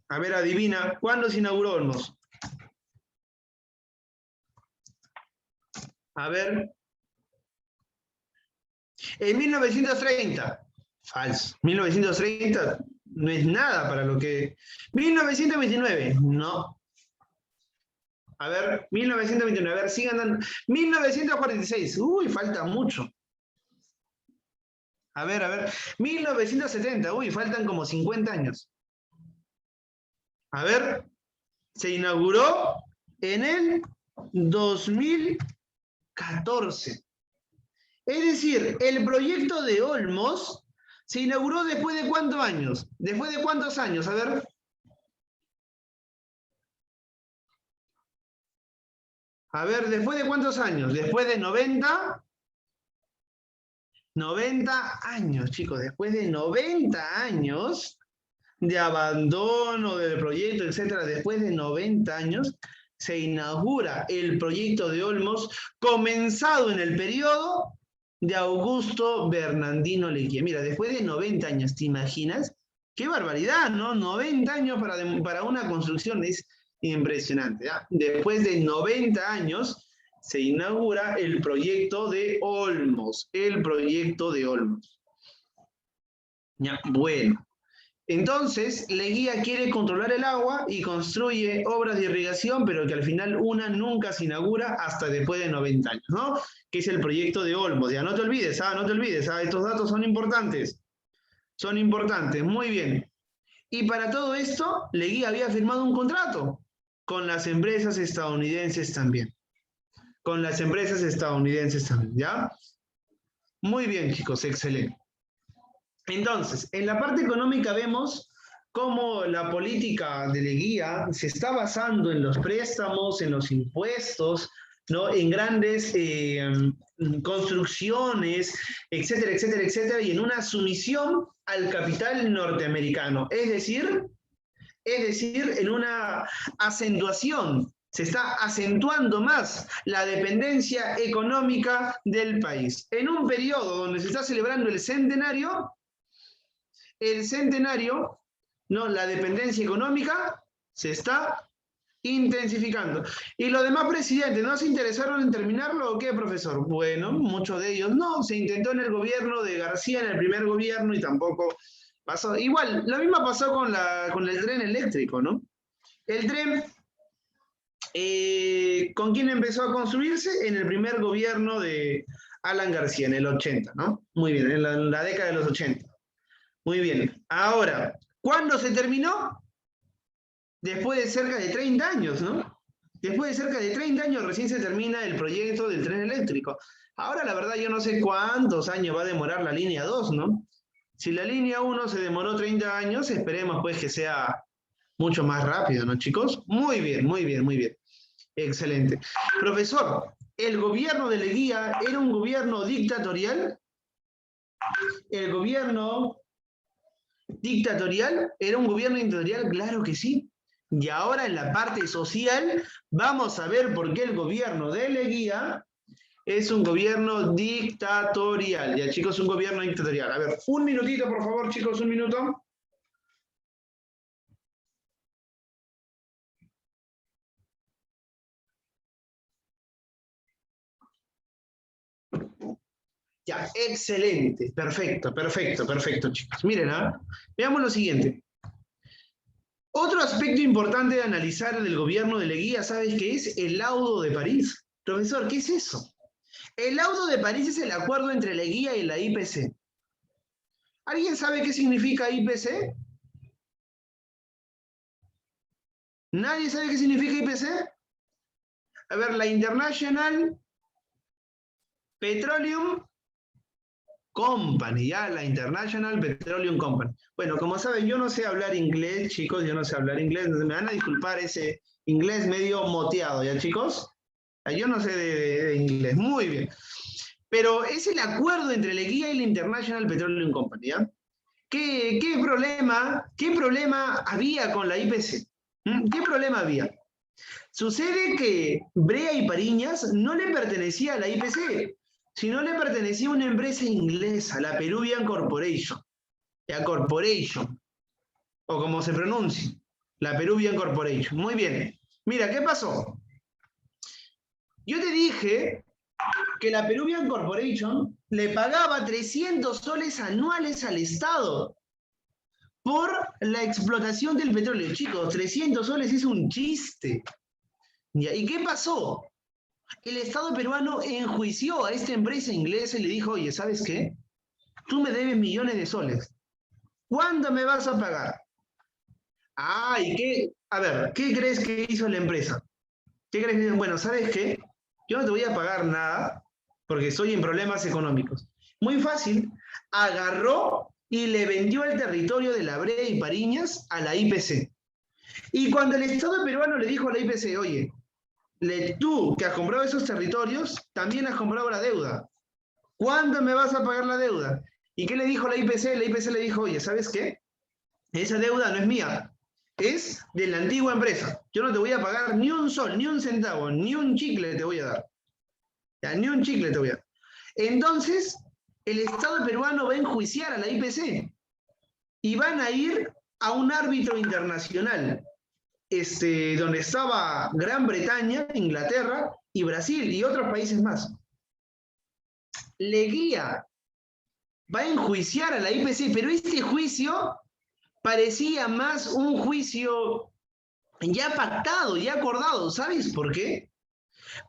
Speaker 1: A ver, adivina, ¿cuándo se inauguró Olmos? A ver. En 1930. Falso. 1930 no es nada para lo que... 1929. No. A ver, 1929. A ver, sigan dando. 1946. Uy, falta mucho. A ver. 1970. Uy, faltan como 50 años. A ver. Se inauguró en el 2014. Es decir, el proyecto de Olmos se inauguró después de ¿cuántos años? ¿Después de cuántos años? A ver. A ver, ¿después de cuántos años? Después de 90 años, chicos. Después de 90 años de abandono del proyecto, etcétera, después de 90 años, se inaugura el proyecto de Olmos, comenzado en el periodo de Augusto Bernardino Leguía. Mira, después de 90 años, ¿te imaginas? ¡Qué barbaridad!, ¿no? 90 años para una construcción es impresionante, ¿ya? Después de 90 años se inaugura el proyecto de Olmos, Ya, bueno. Entonces, Leguía quiere controlar el agua y construye obras de irrigación, pero que al final una nunca se inaugura hasta después de 90 años, ¿no? Que es el proyecto de Olmos. Ya, no te olvides, estos datos son importantes. Muy bien. Y para todo esto, Leguía había firmado un contrato con las empresas estadounidenses también. ¿Ya? Muy bien, chicos, excelente. Entonces, en la parte económica vemos cómo la política de Leguía se está basando en los préstamos, en los impuestos, ¿no? En grandes construcciones, etcétera, etcétera, etcétera, y en una sumisión al capital norteamericano. Es decir, en una acentuación. Se está acentuando más la dependencia económica del país. En un periodo donde se está celebrando el centenario, ¿no? La dependencia económica se está intensificando. ¿Y los demás presidentes no se interesaron en terminarlo o qué, profesor? Bueno, muchos de ellos no. Se intentó en el gobierno de García, en el primer gobierno, y tampoco pasó. Igual, lo mismo pasó con el tren eléctrico, ¿no? El tren, ¿con quién empezó a construirse? En el primer gobierno de Alan García, en el 80, ¿no? Muy bien, en la década de los 80. Muy bien. Ahora, ¿cuándo se terminó? Después de cerca de 30 años, ¿no? Después de cerca de 30 años recién se termina el proyecto del tren eléctrico. Ahora, la verdad, yo no sé cuántos años va a demorar la línea 2, ¿no? Si la línea 1 se demoró 30 años, esperemos pues que sea mucho más rápido, ¿no, chicos? Muy bien, muy bien, muy bien. Excelente. Profesor, ¿el gobierno de Leguía era un gobierno dictatorial? ¿El gobierno dictatorial era un gobierno dictatorial? Claro que sí. Y ahora en la parte social vamos a ver por qué el gobierno de Leguía es un gobierno dictatorial. Ya, chicos, un gobierno dictatorial. A ver, un minutito, por favor, chicos, un minuto. Ya, excelente, perfecto, perfecto, perfecto, chicos. Miren, veamos lo siguiente. Otro aspecto importante de analizar del gobierno de Leguía, ¿sabes qué es? El laudo de París. Profesor, ¿qué es eso? El laudo de París es el acuerdo entre Leguía y la IPC. ¿Alguien sabe qué significa IPC? ¿Nadie sabe qué significa IPC? A ver, la International Petroleum Company, ya, la International Petroleum Company. Bueno, como saben, yo no sé hablar inglés, chicos, yo no sé hablar inglés, me van a disculpar ese inglés medio moteado, ¿ya, chicos? Yo no sé de inglés, muy bien. Pero es el acuerdo entre Leguía y la International Petroleum Company, ¿ya? ¿Qué problema había con la IPC? ¿Qué problema había? Sucede que Brea y Pariñas no le pertenecía a la IPC, sino le pertenecía a una empresa inglesa, la Peruvian Corporation. La Corporation, o como se pronuncia, la Peruvian Corporation. Muy bien. Mira, ¿qué pasó? Yo te dije que la Peruvian Corporation le pagaba 300 soles anuales al Estado por la explotación del petróleo. Chicos, 300 soles es un chiste. ¿Y qué pasó? El Estado peruano enjuició a esta empresa inglesa y le dijo, oye, ¿sabes qué? Tú me debes millones de soles. ¿Cuándo me vas a pagar? Ah, ¿y qué? A ver, ¿qué crees que hizo la empresa? ¿Qué crees que? Bueno, ¿sabes qué? Yo no te voy a pagar nada porque estoy en problemas económicos. Muy fácil. Agarró y le vendió el territorio de la Brea y Pariñas a la IPC. Y cuando el Estado peruano le dijo a la IPC, oye, tú que has comprado esos territorios, también has comprado la deuda. ¿Cuándo me vas a pagar la deuda? ¿Y qué le dijo la IPC? La IPC le dijo, oye, ¿sabes qué? Esa deuda no es mía, es de la antigua empresa. Yo no te voy a pagar ni un sol, ni un centavo, ni un chicle te voy a dar. Ya, ni un chicle te voy a dar. Entonces, el Estado peruano va a enjuiciar a la IPC y van a ir a un árbitro internacional, donde estaba Gran Bretaña, Inglaterra y Brasil y otros países más. Leguía va a enjuiciar a la IPC, pero este juicio parecía más un juicio ya pactado, ya acordado. ¿Sabes por qué?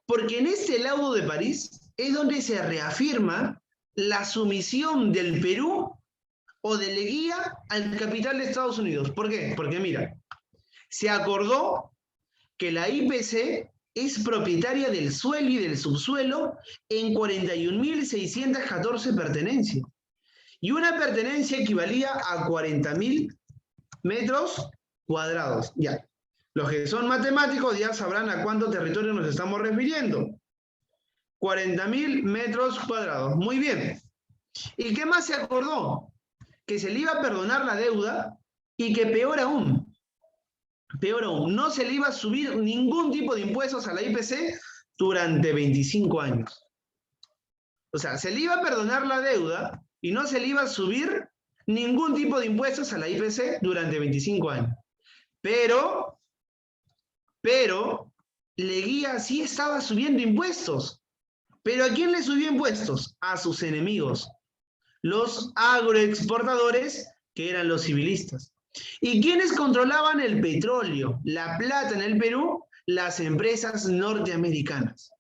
Speaker 1: Porque en este laudo de París es donde se reafirma la sumisión del Perú o de Leguía al capital de Estados Unidos. ¿Por qué? Porque mira, se acordó que la IPC es propietaria del suelo y del subsuelo en 41.614 pertenencias. Y una pertenencia equivalía a 40.000 metros cuadrados. Ya. Los que son matemáticos ya sabrán a cuánto territorio nos estamos refiriendo. 40.000 metros cuadrados. Muy bien. ¿Y qué más se acordó? Que se le iba a perdonar la deuda y que peor aún, no se le iba a subir ningún tipo de impuestos a la IPC durante 25 años. O sea, se le iba a perdonar la deuda y no se le iba a subir ningún tipo de impuestos a la IPC durante 25 años. Pero Leguía sí estaba subiendo impuestos. ¿Pero a quién le subió impuestos? A sus enemigos, los agroexportadores, que eran los civilistas. ¿Y quiénes controlaban el petróleo, la plata en el Perú? Las empresas norteamericanas.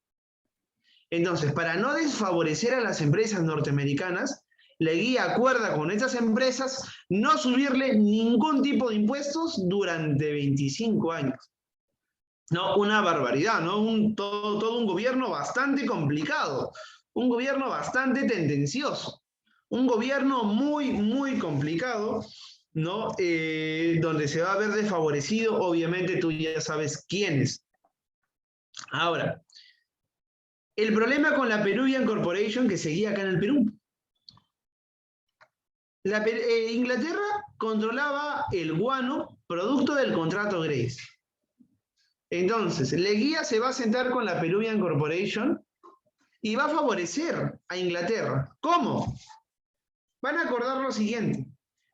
Speaker 1: Entonces, para no desfavorecer a las empresas norteamericanas, Leguía acuerda con estas empresas no subirle ningún tipo de impuestos durante 25 años. No, una barbaridad, ¿no? Todo un gobierno bastante complicado, un gobierno bastante tendencioso, un gobierno muy, muy complicado, ¿no? Donde se va a ver desfavorecido, obviamente tú ya sabes quiénes. Ahora, el problema con la Peruvian Corporation que seguía acá en el Perú. Inglaterra controlaba el guano producto del contrato Grace. Entonces, Leguía se va a sentar con la Peruvian Corporation y va a favorecer a Inglaterra. ¿Cómo? Van a acordar lo siguiente,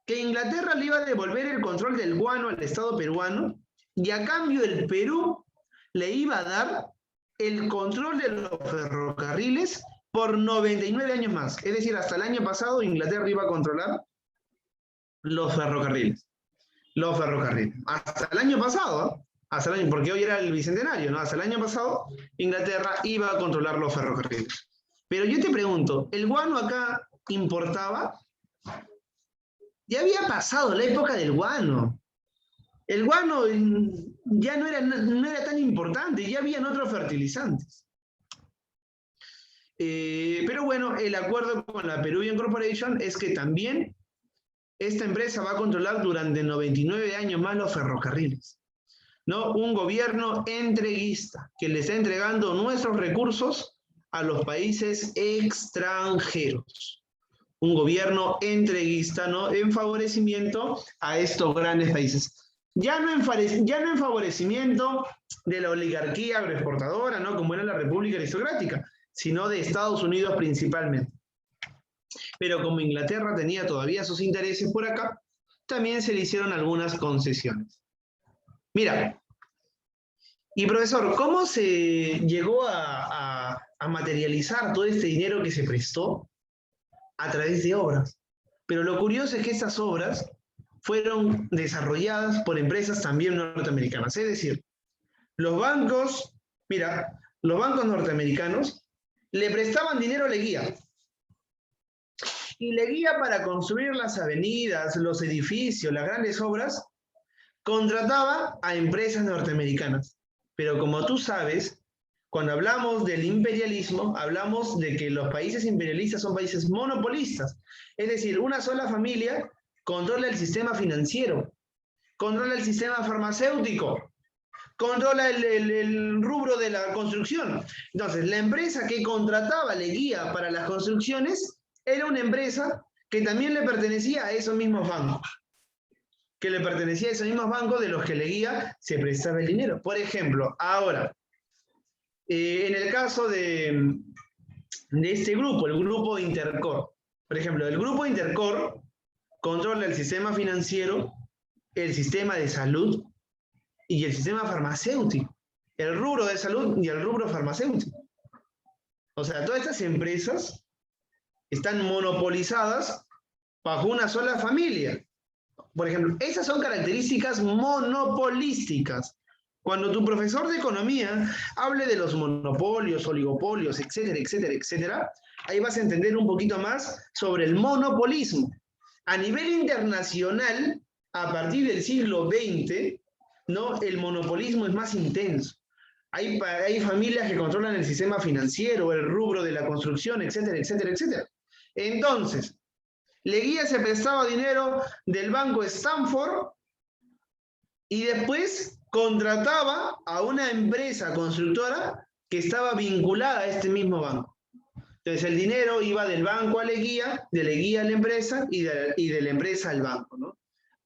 Speaker 1: que Inglaterra le iba a devolver el control del guano al Estado peruano y a cambio el Perú le iba a dar el control de los ferrocarriles por 99 años más. Es decir, hasta el año pasado Inglaterra iba a controlar los ferrocarriles. Hasta el año pasado, porque hoy era el bicentenario, ¿no? Hasta el año pasado, Inglaterra iba a controlar los ferrocarriles. Pero yo te pregunto, ¿el guano acá importaba? Ya había pasado la época del guano. El guano ya no era tan importante, ya habían otros fertilizantes. Pero bueno, el acuerdo con la Peruvian Corporation es que también esta empresa va a controlar durante 99 años más los ferrocarriles. ¿No? Un gobierno entreguista que le está entregando nuestros recursos a los países extranjeros. Un gobierno entreguista, ¿no? En favorecimiento a estos grandes países. Ya no en favorecimiento de la oligarquía agroexportadora, ¿no? Como era la República Aristocrática, sino de Estados Unidos principalmente. Pero como Inglaterra tenía todavía sus intereses por acá, también se le hicieron algunas concesiones. Mira, y profesor, ¿cómo se llegó a materializar todo este dinero que se prestó? A través de obras. Pero lo curioso es que estas obras fueron desarrolladas por empresas también norteamericanas. Es decir, los bancos norteamericanos le prestaban dinero a Leguía. Y Leguía, para construir las avenidas, los edificios, las grandes obras, contrataba a empresas norteamericanas. Pero como tú sabes, cuando hablamos del imperialismo, hablamos de que los países imperialistas son países monopolistas. Es decir, una sola familia controla el sistema financiero, controla el sistema farmacéutico, controla el rubro de la construcción. Entonces, la empresa que contrataba a Leguía para las construcciones era una empresa que también le pertenecía a esos mismos bancos. De los que Leguía se prestaba el dinero. Por ejemplo, ahora, en el caso de este grupo, el grupo Intercor, por ejemplo, el grupo Intercor controla el sistema financiero, el sistema de salud y el sistema farmacéutico, el rubro de salud y el rubro farmacéutico. O sea, todas estas empresas están monopolizadas bajo una sola familia. Por ejemplo, esas son características monopolísticas. Cuando tu profesor de economía hable de los monopolios, oligopolios, etcétera, etcétera, etcétera, ahí vas a entender un poquito más sobre el monopolismo. A nivel internacional, a partir del siglo XX, ¿no? El monopolismo es más intenso. Hay familias que controlan el sistema financiero, el rubro de la construcción, etcétera, etcétera, etcétera. Entonces, Leguía se prestaba dinero del banco Stanford y después contrataba a una empresa constructora que estaba vinculada a este mismo banco. Entonces el dinero iba del banco a Leguía, de Leguía a la empresa y de la empresa al banco, ¿no?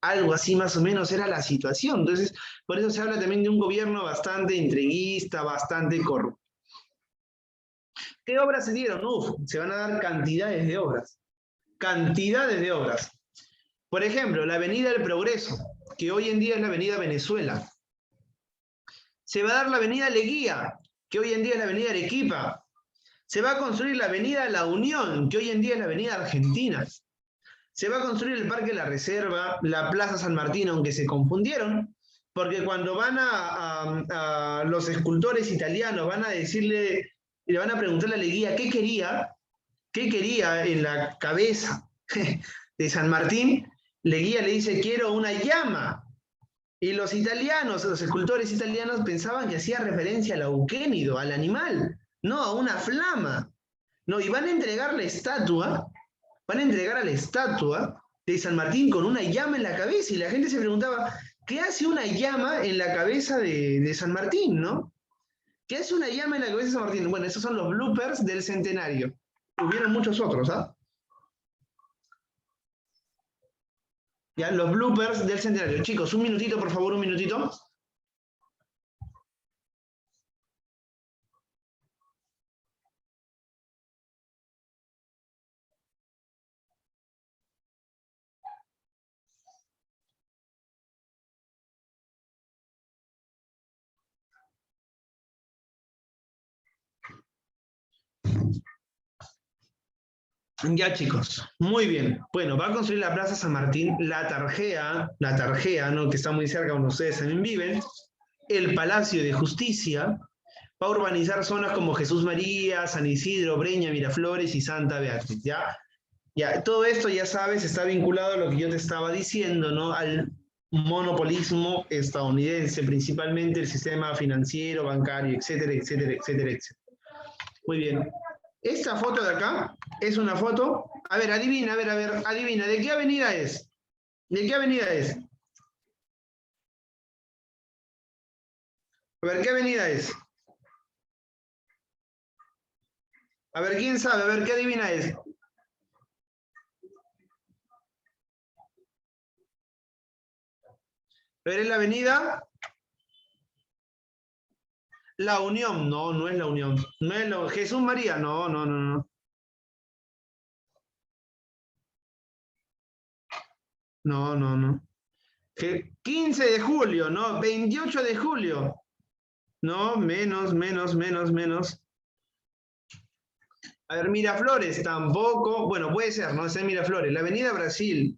Speaker 1: Algo así más o menos era la situación. Entonces, por eso se habla también de un gobierno bastante entreguista, bastante corrupto. ¿Qué obras se dieron? Se van a dar cantidades de obras. Cantidades de obras. Por ejemplo, la Avenida del Progreso, que hoy en día es la Avenida Venezuela. Se va a dar la Avenida Leguía, que hoy en día es la Avenida Arequipa. Se va a construir la Avenida La Unión, que hoy en día es la Avenida Argentina. Se va a construir el Parque La Reserva, la Plaza San Martín, aunque se confundieron, porque cuando van a los escultores italianos, van a decirle, le van a preguntarle a Leguía qué quería en la cabeza de San Martín. Leguía le dice, quiero una llama. Y los italianos, los escultores italianos pensaban que hacía referencia al auquénido, al animal, no a una flama. No, y van a entregar la estatua. Van a entregar a la estatua de San Martín con una llama en la cabeza, y la gente se preguntaba, ¿qué hace una llama en la cabeza de San Martín, no? ¿Qué hace una llama en la cabeza de San Martín? Bueno, esos son los bloopers del centenario. Hubieron muchos otros, ¿ah? Ya, los bloopers del centenario. Chicos, un minutito, por favor, un minutito. Ya, chicos, muy bien. Bueno, va a construir la Plaza San Martín, la Tarjea, ¿no? Que está muy cerca donde ustedes también viven, el Palacio de Justicia, va a urbanizar zonas como Jesús María, San Isidro, Breña, Miraflores y Santa Beatriz, ¿ya? Ya, todo esto, ya sabes, está vinculado a lo que yo te estaba diciendo, ¿no? Al monopolismo estadounidense, principalmente el sistema financiero, bancario, etcétera, etcétera, etcétera, etcétera. Muy bien. Esta foto de acá es una foto. A ver, adivina, adivina. ¿De qué avenida es? ¿De qué avenida es? A ver, ¿qué avenida es? A ver, ¿quién sabe? A ver, ¿qué adivina es? A ver, ¿es la avenida? La Unión. No, no es la Unión. No es la... Jesús María. No, no, no, no. No, no, no. 15 de julio, ¿no? 28 de julio. No, menos. A ver, Miraflores, tampoco. Bueno, puede ser, no es en Miraflores. La Avenida Brasil,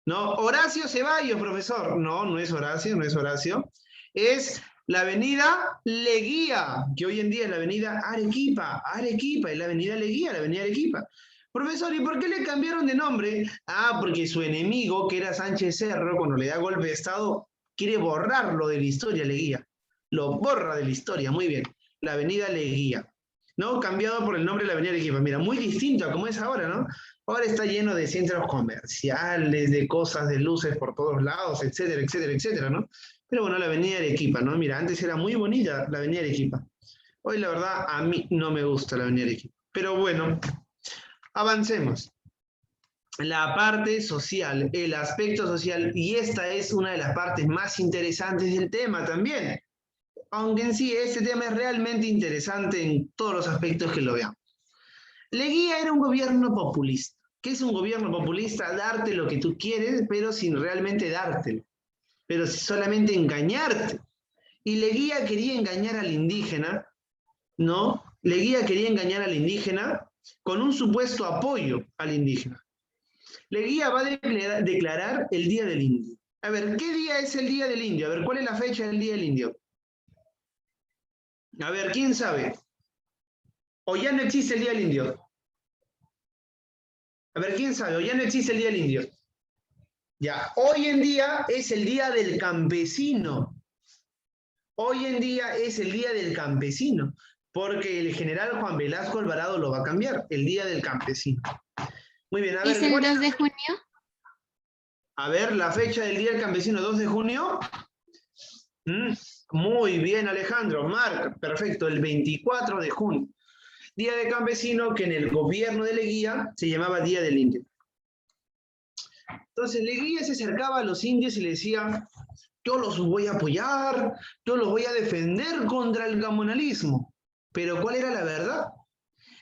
Speaker 1: ¿no? Horacio Ceballos, profesor. No, no es Horacio, no es Horacio. Es la Avenida Leguía, que hoy en día es la Avenida Arequipa. Arequipa, es la Avenida Leguía, la Avenida Arequipa. Profesor, ¿y por qué le cambiaron de nombre? Ah, porque su enemigo, que era Sánchez Cerro, cuando le da golpe de Estado, quiere borrarlo de la historia, Leguía. Lo borra de la historia, muy bien. La Avenida Leguía, ¿no? Cambiado por el nombre de la Avenida Arequipa. Mira, muy distinto a como es ahora, ¿no? Ahora está lleno de centros comerciales, de cosas, de luces por todos lados, etcétera, etcétera, etcétera, ¿no? Pero bueno, la Avenida Arequipa, ¿no? Mira, antes era muy bonita la Avenida Arequipa. Hoy, la verdad, a mí no me gusta la Avenida Arequipa. Pero bueno, avancemos. La parte social, el aspecto social, y esta es una de las partes más interesantes del tema también. Aunque en sí este tema es realmente interesante en todos los aspectos que lo veamos. Leguía era un gobierno populista. ¿Qué es un gobierno populista? Darte lo que tú quieres, pero sin realmente dártelo. Pero solamente engañarte. Y Leguía quería engañar al indígena, ¿no? Leguía quería engañar al indígena con un supuesto apoyo al indígena. Leguía va a declarar el Día del Indio. A ver, ¿qué día es el Día del Indio? A ver, ¿cuál es la fecha del Día del Indio? A ver, ¿quién sabe? ¿O ya no existe el Día del Indio? A ver, ¿quién sabe? ¿O ya no existe el Día del Indio? Ya, hoy en día es el Día del Campesino. Hoy en día es el Día del Campesino, porque el general Juan Velasco Alvarado lo va a cambiar, el Día del Campesino. Muy bien, a ver.
Speaker 2: ¿Es el 2 de junio?
Speaker 1: A ver, la fecha del Día del Campesino, 2 de junio. Muy bien, Alejandro. Marc, perfecto, el 24 de junio. Día de campesino que en el gobierno de Leguía se llamaba Día del Indio. Entonces Leguía se acercaba a los indios y le decía, yo los voy a apoyar, yo los voy a defender contra el gamonalismo. Pero ¿cuál era la verdad?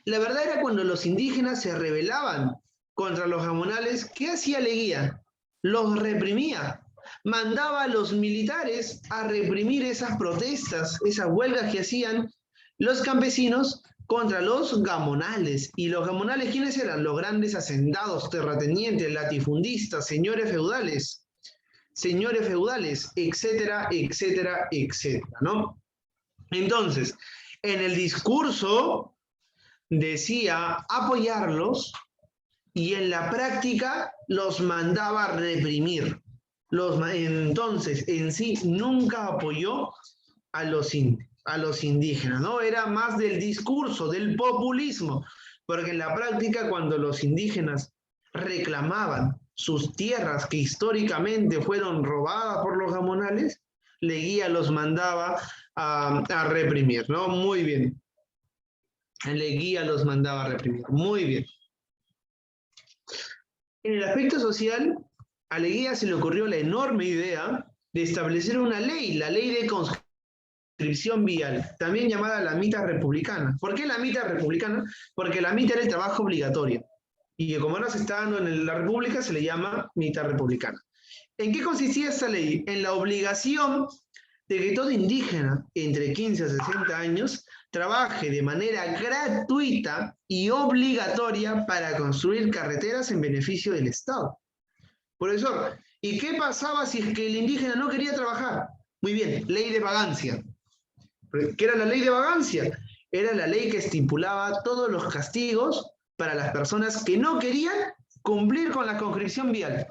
Speaker 1: La verdad era cuando los indígenas se rebelaban contra los gamonales, ¿qué hacía Leguía? Los reprimía. Mandaba a los militares a reprimir esas protestas, esas huelgas que hacían los campesinos contra los gamonales. ¿Y los gamonales quiénes eran? Los grandes hacendados, terratenientes, latifundistas, señores feudales, etcétera, etcétera, etcétera, ¿no? Entonces, en el discurso decía apoyarlos y en la práctica los mandaba a reprimir. Entonces, en sí, nunca apoyó a los indígenas, ¿no? Era más del discurso, del populismo, porque en la práctica cuando los indígenas reclamaban sus tierras que históricamente fueron robadas por los gamonales, Leguía los mandaba a reprimir, ¿no? Muy bien. Leguía los mandaba a reprimir, muy bien. En el aspecto social, a Leguía se le ocurrió la enorme idea de establecer una ley, la ley de conscripción vial, también llamada la mita republicana. ¿Por qué la mita republicana? Porque la mita era el trabajo obligatorio. Y como ahora se está dando en la república, se le llama mita republicana. ¿En qué consistía esta ley? En la obligación de que todo indígena entre 15 a 60 años trabaje de manera gratuita y obligatoria para construir carreteras en beneficio del Estado. Profesor, ¿y qué pasaba si es que el indígena no quería trabajar? Muy bien, ley de vagancia. ¿Qué era la ley de vagancia? Era la ley que estipulaba todos los castigos para las personas que no querían cumplir con la conscripción vial.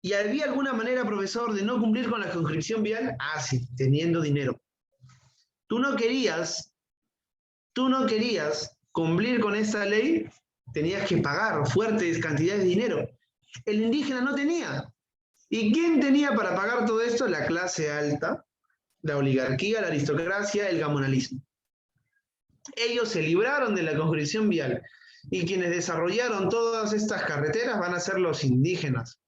Speaker 1: ¿Y había alguna manera, profesor, de no cumplir con la conscripción vial? Ah, sí, teniendo dinero. Tú no querías cumplir con esta ley, tenías que pagar fuertes cantidades de dinero. El indígena no tenía. ¿Y quién tenía para pagar todo esto? La clase alta, la oligarquía, la aristocracia, el gamonalismo. Ellos se libraron de la conscripción vial y quienes desarrollaron todas estas carreteras van a ser los indígenas.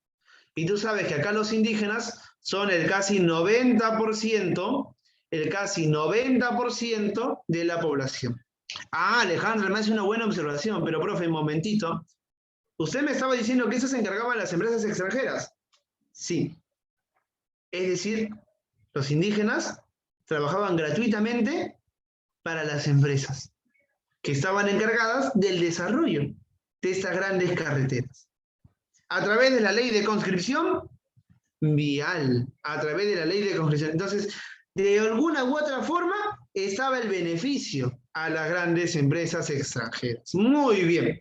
Speaker 1: Y tú sabes que acá los indígenas son el casi 90% de la población. Ah, Alejandra, me hace una buena observación, pero profe, un momentito. Usted me estaba diciendo que eso se encargaban las empresas extranjeras. Sí. Es decir, los indígenas trabajaban gratuitamente para las empresas que estaban encargadas del desarrollo de estas grandes carreteras. A través de la ley de conscripción vial, a través de la ley de conscripción. Entonces, de alguna u otra forma, estaba el beneficio a las grandes empresas extranjeras. Muy bien.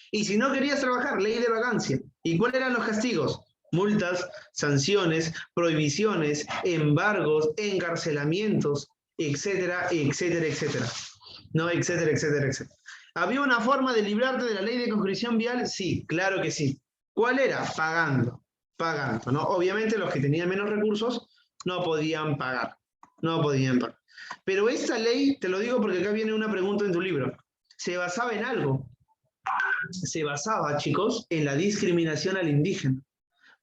Speaker 1: Y si no querías trabajar, ley de vagancia. ¿Y cuáles eran los castigos? Multas, sanciones, prohibiciones, embargos, encarcelamientos, etcétera, etcétera, etcétera. No, etcétera, etcétera, etcétera. ¿Había una forma de librarte de la ley de conscripción vial? Sí, claro que sí. ¿Cuál era? Pagando, ¿no? Obviamente los que tenían menos recursos no podían pagar, Pero esta ley, te lo digo porque acá viene una pregunta en tu libro, se basaba en algo. Se basaba, chicos, en la discriminación al indígena.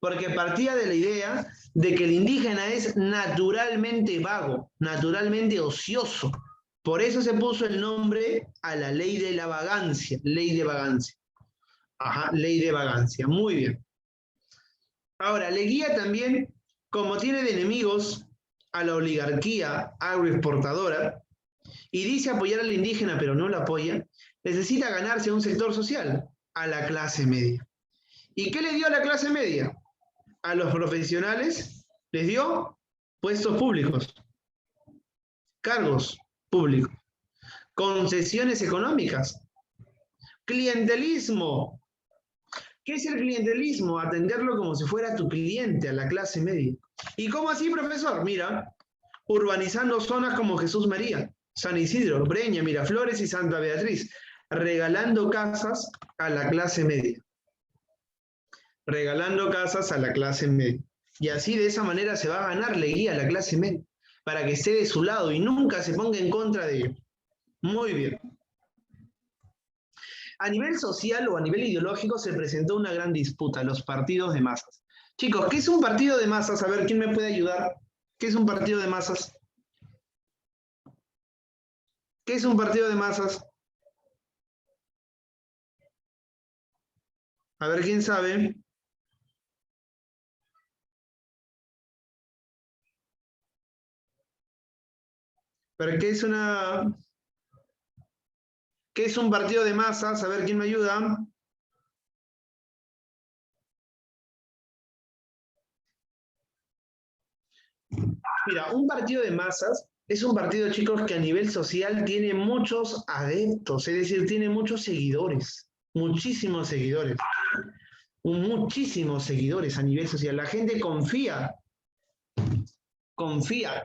Speaker 1: Porque partía de la idea de que el indígena es naturalmente vago, naturalmente ocioso. Por eso se puso el nombre a la ley de la vagancia, ley de vagancia. Ajá, ley de vagancia, muy bien. Ahora, Leguía también, como tiene de enemigos a la oligarquía agroexportadora, y dice apoyar al indígena, pero no lo apoya, necesita ganarse a un sector social, a la clase media. ¿Y qué le dio a la clase media? A los profesionales les dio puestos públicos, cargos públicos, concesiones económicas, clientelismo. ¿Qué es el clientelismo? Atenderlo como si fuera tu cliente, a la clase media. ¿Y cómo así, profesor? Mira, urbanizando zonas como Jesús María, San Isidro, Breña, Miraflores y Santa Beatriz, regalando casas a la clase media. Regalando casas a la clase media. Y así de esa manera se va a ganar Leguía a la clase media, para que esté de su lado y nunca se ponga en contra de ello. Muy bien. A nivel social o a nivel ideológico se presentó una gran disputa, los partidos de masas. Chicos, ¿qué es un partido de masas? A ver, ¿quién me puede ayudar? ¿Qué es un partido de masas? ¿Qué es un partido de masas? A ver, ¿quién sabe? ¿Pero qué es ¿Qué es un partido de masas? A ver, ¿quién me ayuda? Mira, un partido de masas es un partido, chicos, que a nivel social tiene muchos adeptos, es decir, tiene muchos seguidores, muchísimos seguidores a nivel social. La gente confía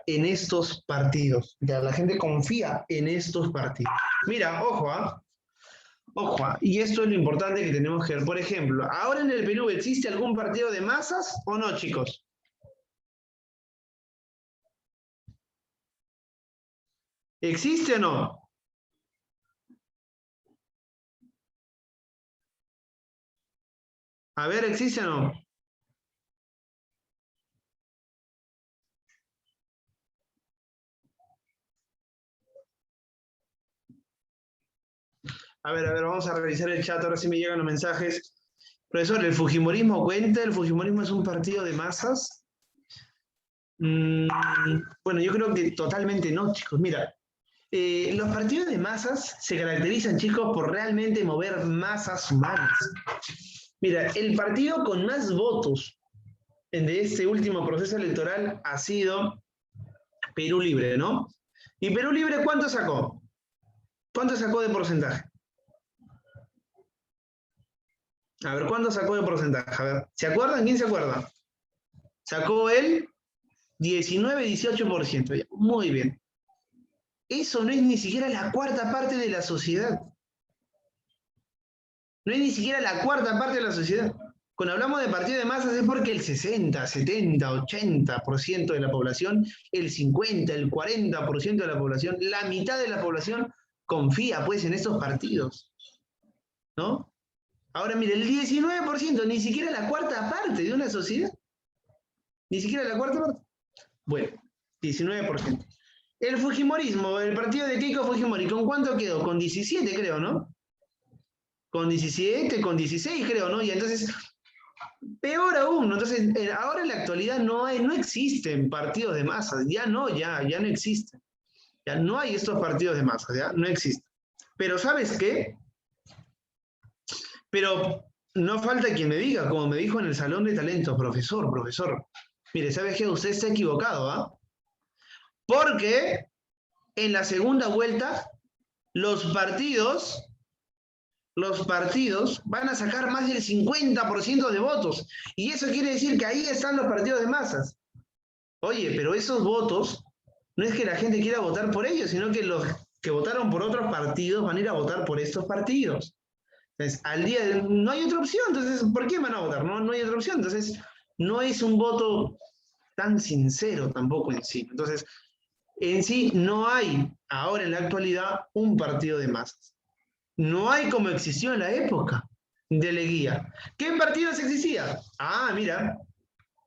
Speaker 1: en estos partidos. Ya, la gente confía en estos partidos. Mira, ojo, y esto es lo importante que tenemos que ver. Por ejemplo, ahora en el Perú, ¿existe algún partido de masas o no, chicos? ¿Existe o no? A ver, ¿existe o no? A ver, vamos a revisar el chat, ahora sí me llegan los mensajes. Profesor, ¿el fujimorismo cuenta? ¿El fujimorismo es un partido de masas? Bueno, yo creo que totalmente no, chicos. Mira, los partidos de masas se caracterizan, chicos, por realmente mover masas humanas. Mira, el partido con más votos de este último proceso electoral ha sido Perú Libre, ¿no? ¿Y Perú Libre cuánto sacó? ¿Cuánto sacó de porcentaje? A ver, ¿cuánto sacó de porcentaje? A ver, ¿se acuerdan? ¿Quién se acuerda? Sacó el 19-18%. Muy bien. Eso no es ni siquiera la cuarta parte de la sociedad. No es ni siquiera la cuarta parte de la sociedad. Cuando hablamos de partido de masas es porque el 60, 70, 80% de la población, el 50, el 40% de la población, la mitad de la población confía pues en estos partidos, ¿no? Ahora mire, el 19%, ni siquiera la cuarta parte de una sociedad. Ni siquiera la cuarta parte. Bueno, 19%. El fujimorismo, el partido de Keiko Fujimori, ¿con cuánto quedó? Con 17, creo, ¿no? Con 17, con 16, creo, ¿no? Y entonces, peor aún, ¿no? Entonces, ahora en la actualidad no existen partidos de masas, ya no existen. Ya no hay estos partidos de masas, ya no existen. Pero ¿sabes qué? Pero no falta quien me diga, como me dijo en el salón de talentos, profesor, mire, ¿sabes qué? Usted está equivocado, ¿ah? Porque en la segunda vuelta los partidos van a sacar más del 50% de votos. Y eso quiere decir que ahí están los partidos de masas. Oye, pero esos votos no es que la gente quiera votar por ellos, sino que los que votaron por otros partidos van a ir a votar por estos partidos. Entonces, no hay otra opción, entonces, ¿por qué van a votar? No hay otra opción, entonces, no es un voto tan sincero tampoco en sí. Entonces, en sí, no hay ahora en la actualidad un partido de masas. No hay como existió en la época de Leguía. ¿Qué partidos existía? Ah, mira,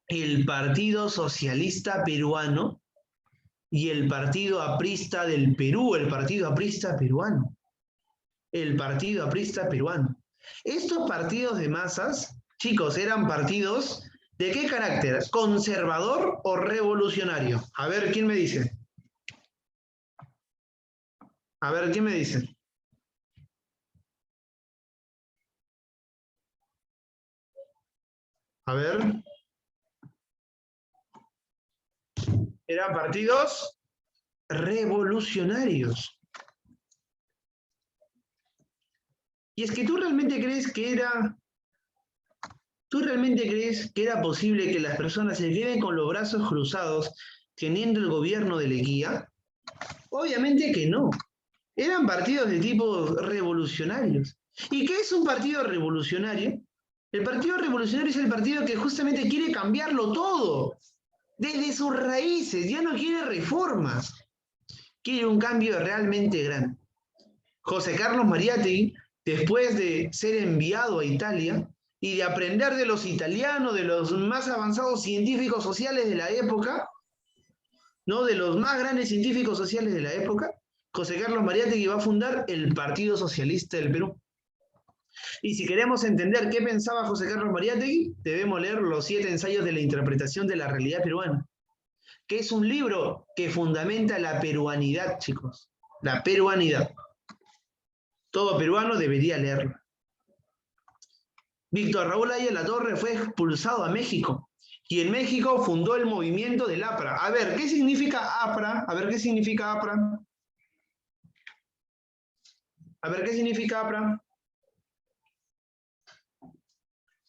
Speaker 1: el Partido Socialista Peruano y el Partido Aprista del Perú, el Partido Aprista Peruano. El Partido Aprista Peruano. Estos partidos de masas, chicos, eran partidos ¿de qué carácter? ¿Conservador o revolucionario? A ver, ¿quién me dice? A ver, ¿quién me dice? A ver. Eran partidos revolucionarios. Y es que tú realmente crees que era posible que las personas se queden con los brazos cruzados teniendo el gobierno de Leguía? Obviamente que no. Eran partidos de tipo revolucionarios. ¿Y qué es un partido revolucionario? El Partido Revolucionario es el partido que justamente quiere cambiarlo todo, desde sus raíces, ya no quiere reformas, quiere un cambio realmente grande. José Carlos Mariátegui, después de ser enviado a Italia y de aprender de los italianos, de los más avanzados científicos sociales de la época, ¿no? De los más grandes científicos sociales de la época, José Carlos Mariátegui va a fundar el Partido Socialista del Perú. Y si queremos entender qué pensaba José Carlos Mariátegui, debemos leer los 7 ensayos de la interpretación de la realidad peruana, que es un libro que fundamenta la peruanidad, chicos. La peruanidad. Todo peruano debería leerlo. Víctor Raúl Haya de la Torre fue expulsado a México y en México fundó el movimiento del APRA. A ver, ¿qué significa APRA? A ver, ¿qué significa APRA? A ver, ¿qué significa APRA?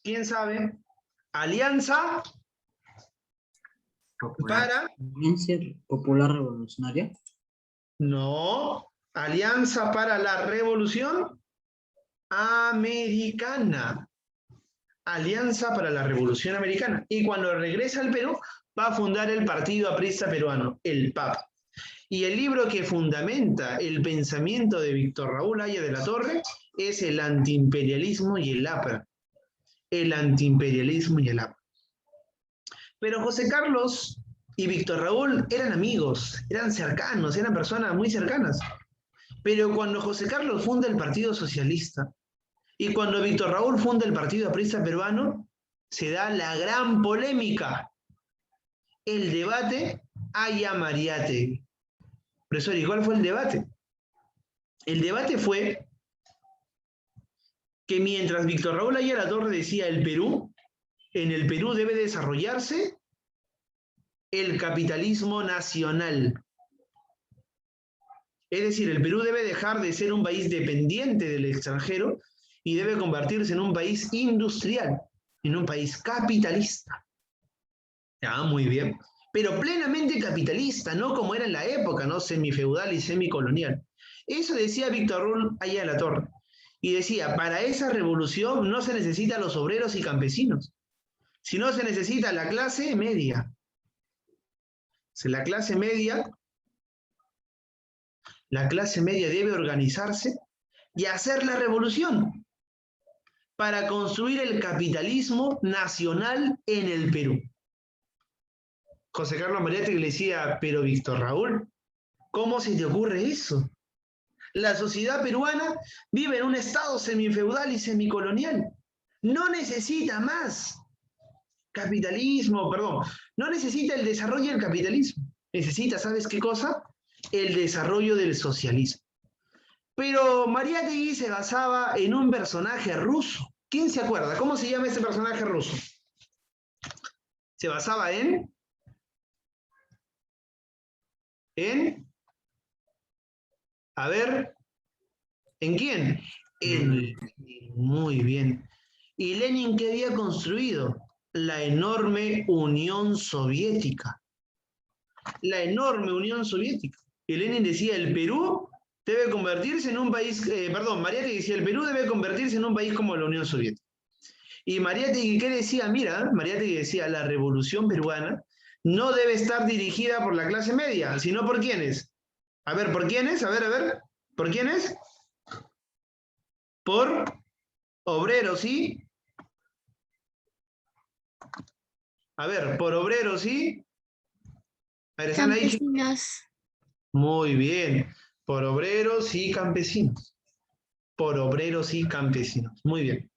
Speaker 1: ¿Quién sabe? Alianza para...
Speaker 5: Alianza Popular Revolucionaria.
Speaker 1: No, Alianza para la Revolución Americana. Alianza para la Revolución Americana. Y cuando regresa al Perú, va a fundar el Partido Aprista Peruano, el PAP. Y el libro que fundamenta el pensamiento de Víctor Raúl Haya de la Torre es El antiimperialismo y el APRA. El antiimperialismo y el APRA. Pero José Carlos y Víctor Raúl eran amigos, eran cercanos, eran personas muy cercanas. Pero cuando José Carlos funda el Partido Socialista y cuando Víctor Raúl funda el Partido Aprista Peruano, se da la gran polémica. El debate Haya Mariátegui. Profesor, ¿y cuál fue el debate? El debate fue que mientras Víctor Raúl Haya de la Torre decía el Perú, en el Perú debe desarrollarse el capitalismo nacional. Es decir, el Perú debe dejar de ser un país dependiente del extranjero y debe convertirse en un país industrial, en un país capitalista. Ah, muy bien. Pero plenamente capitalista, no como era en la época, ¿no? Semifeudal y semicolonial. Eso decía Víctor Raúl Haya de la Torre. Y decía, para esa revolución no se necesitan los obreros y campesinos, sino se necesita la clase media. La clase media debe organizarse y hacer la revolución para construir el capitalismo nacional en el Perú. José Carlos Mariátegui le decía, pero Víctor Raúl, ¿cómo se te ocurre eso? La sociedad peruana vive en un estado semifeudal y semicolonial. No necesita más capitalismo, perdón, no necesita el desarrollo del capitalismo. Necesita, ¿sabes qué cosa? El desarrollo del socialismo. Pero Mariátegui se basaba en un personaje ruso. ¿Quién se acuerda? ¿Cómo se llama ese personaje ruso? Se basaba en... A ver, ¿en quién? En Lenin. Muy bien. ¿Y Lenin qué había construido? La enorme Unión Soviética. La enorme Unión Soviética. Y Lenin decía, el Perú debe convertirse en un país, Mariátegui decía, el Perú debe convertirse en un país como la Unión Soviética. Y Mariátegui, ¿qué decía? Mira, Mariátegui decía, la revolución peruana no debe estar dirigida por la clase media, sino por ¿quiénes? A ver, ¿por quiénes? A ver, ¿por quiénes? Por obreros, ¿sí? A ver, por obreros, ¿sí? A ver, ¿están ahí?
Speaker 2: Campesinos.
Speaker 1: Muy bien. Por obreros y campesinos. Por obreros y campesinos. Muy bien.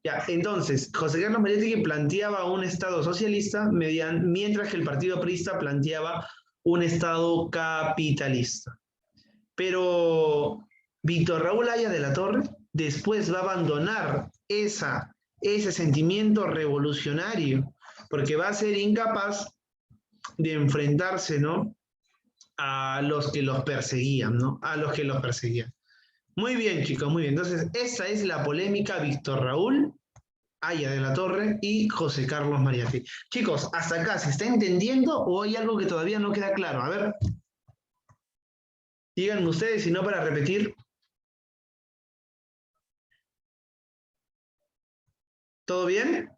Speaker 1: Ya, entonces, José Carlos Mariátegui planteaba un Estado socialista mientras que el Partido Aprista planteaba un Estado capitalista. Pero Víctor Raúl Haya de la Torre después va a abandonar ese sentimiento revolucionario porque va a ser incapaz de enfrentarse, ¿no?, a los que los perseguían, ¿no? A los que los perseguían. Muy bien, chicos, muy bien. Entonces, esa es la polémica Víctor Raúl Haya de la Torre y José Carlos Mariátegui. Chicos, ¿hasta acá se está entendiendo o hay algo que todavía no queda claro? A ver, díganme ustedes, si no, para repetir. ¿Todo bien?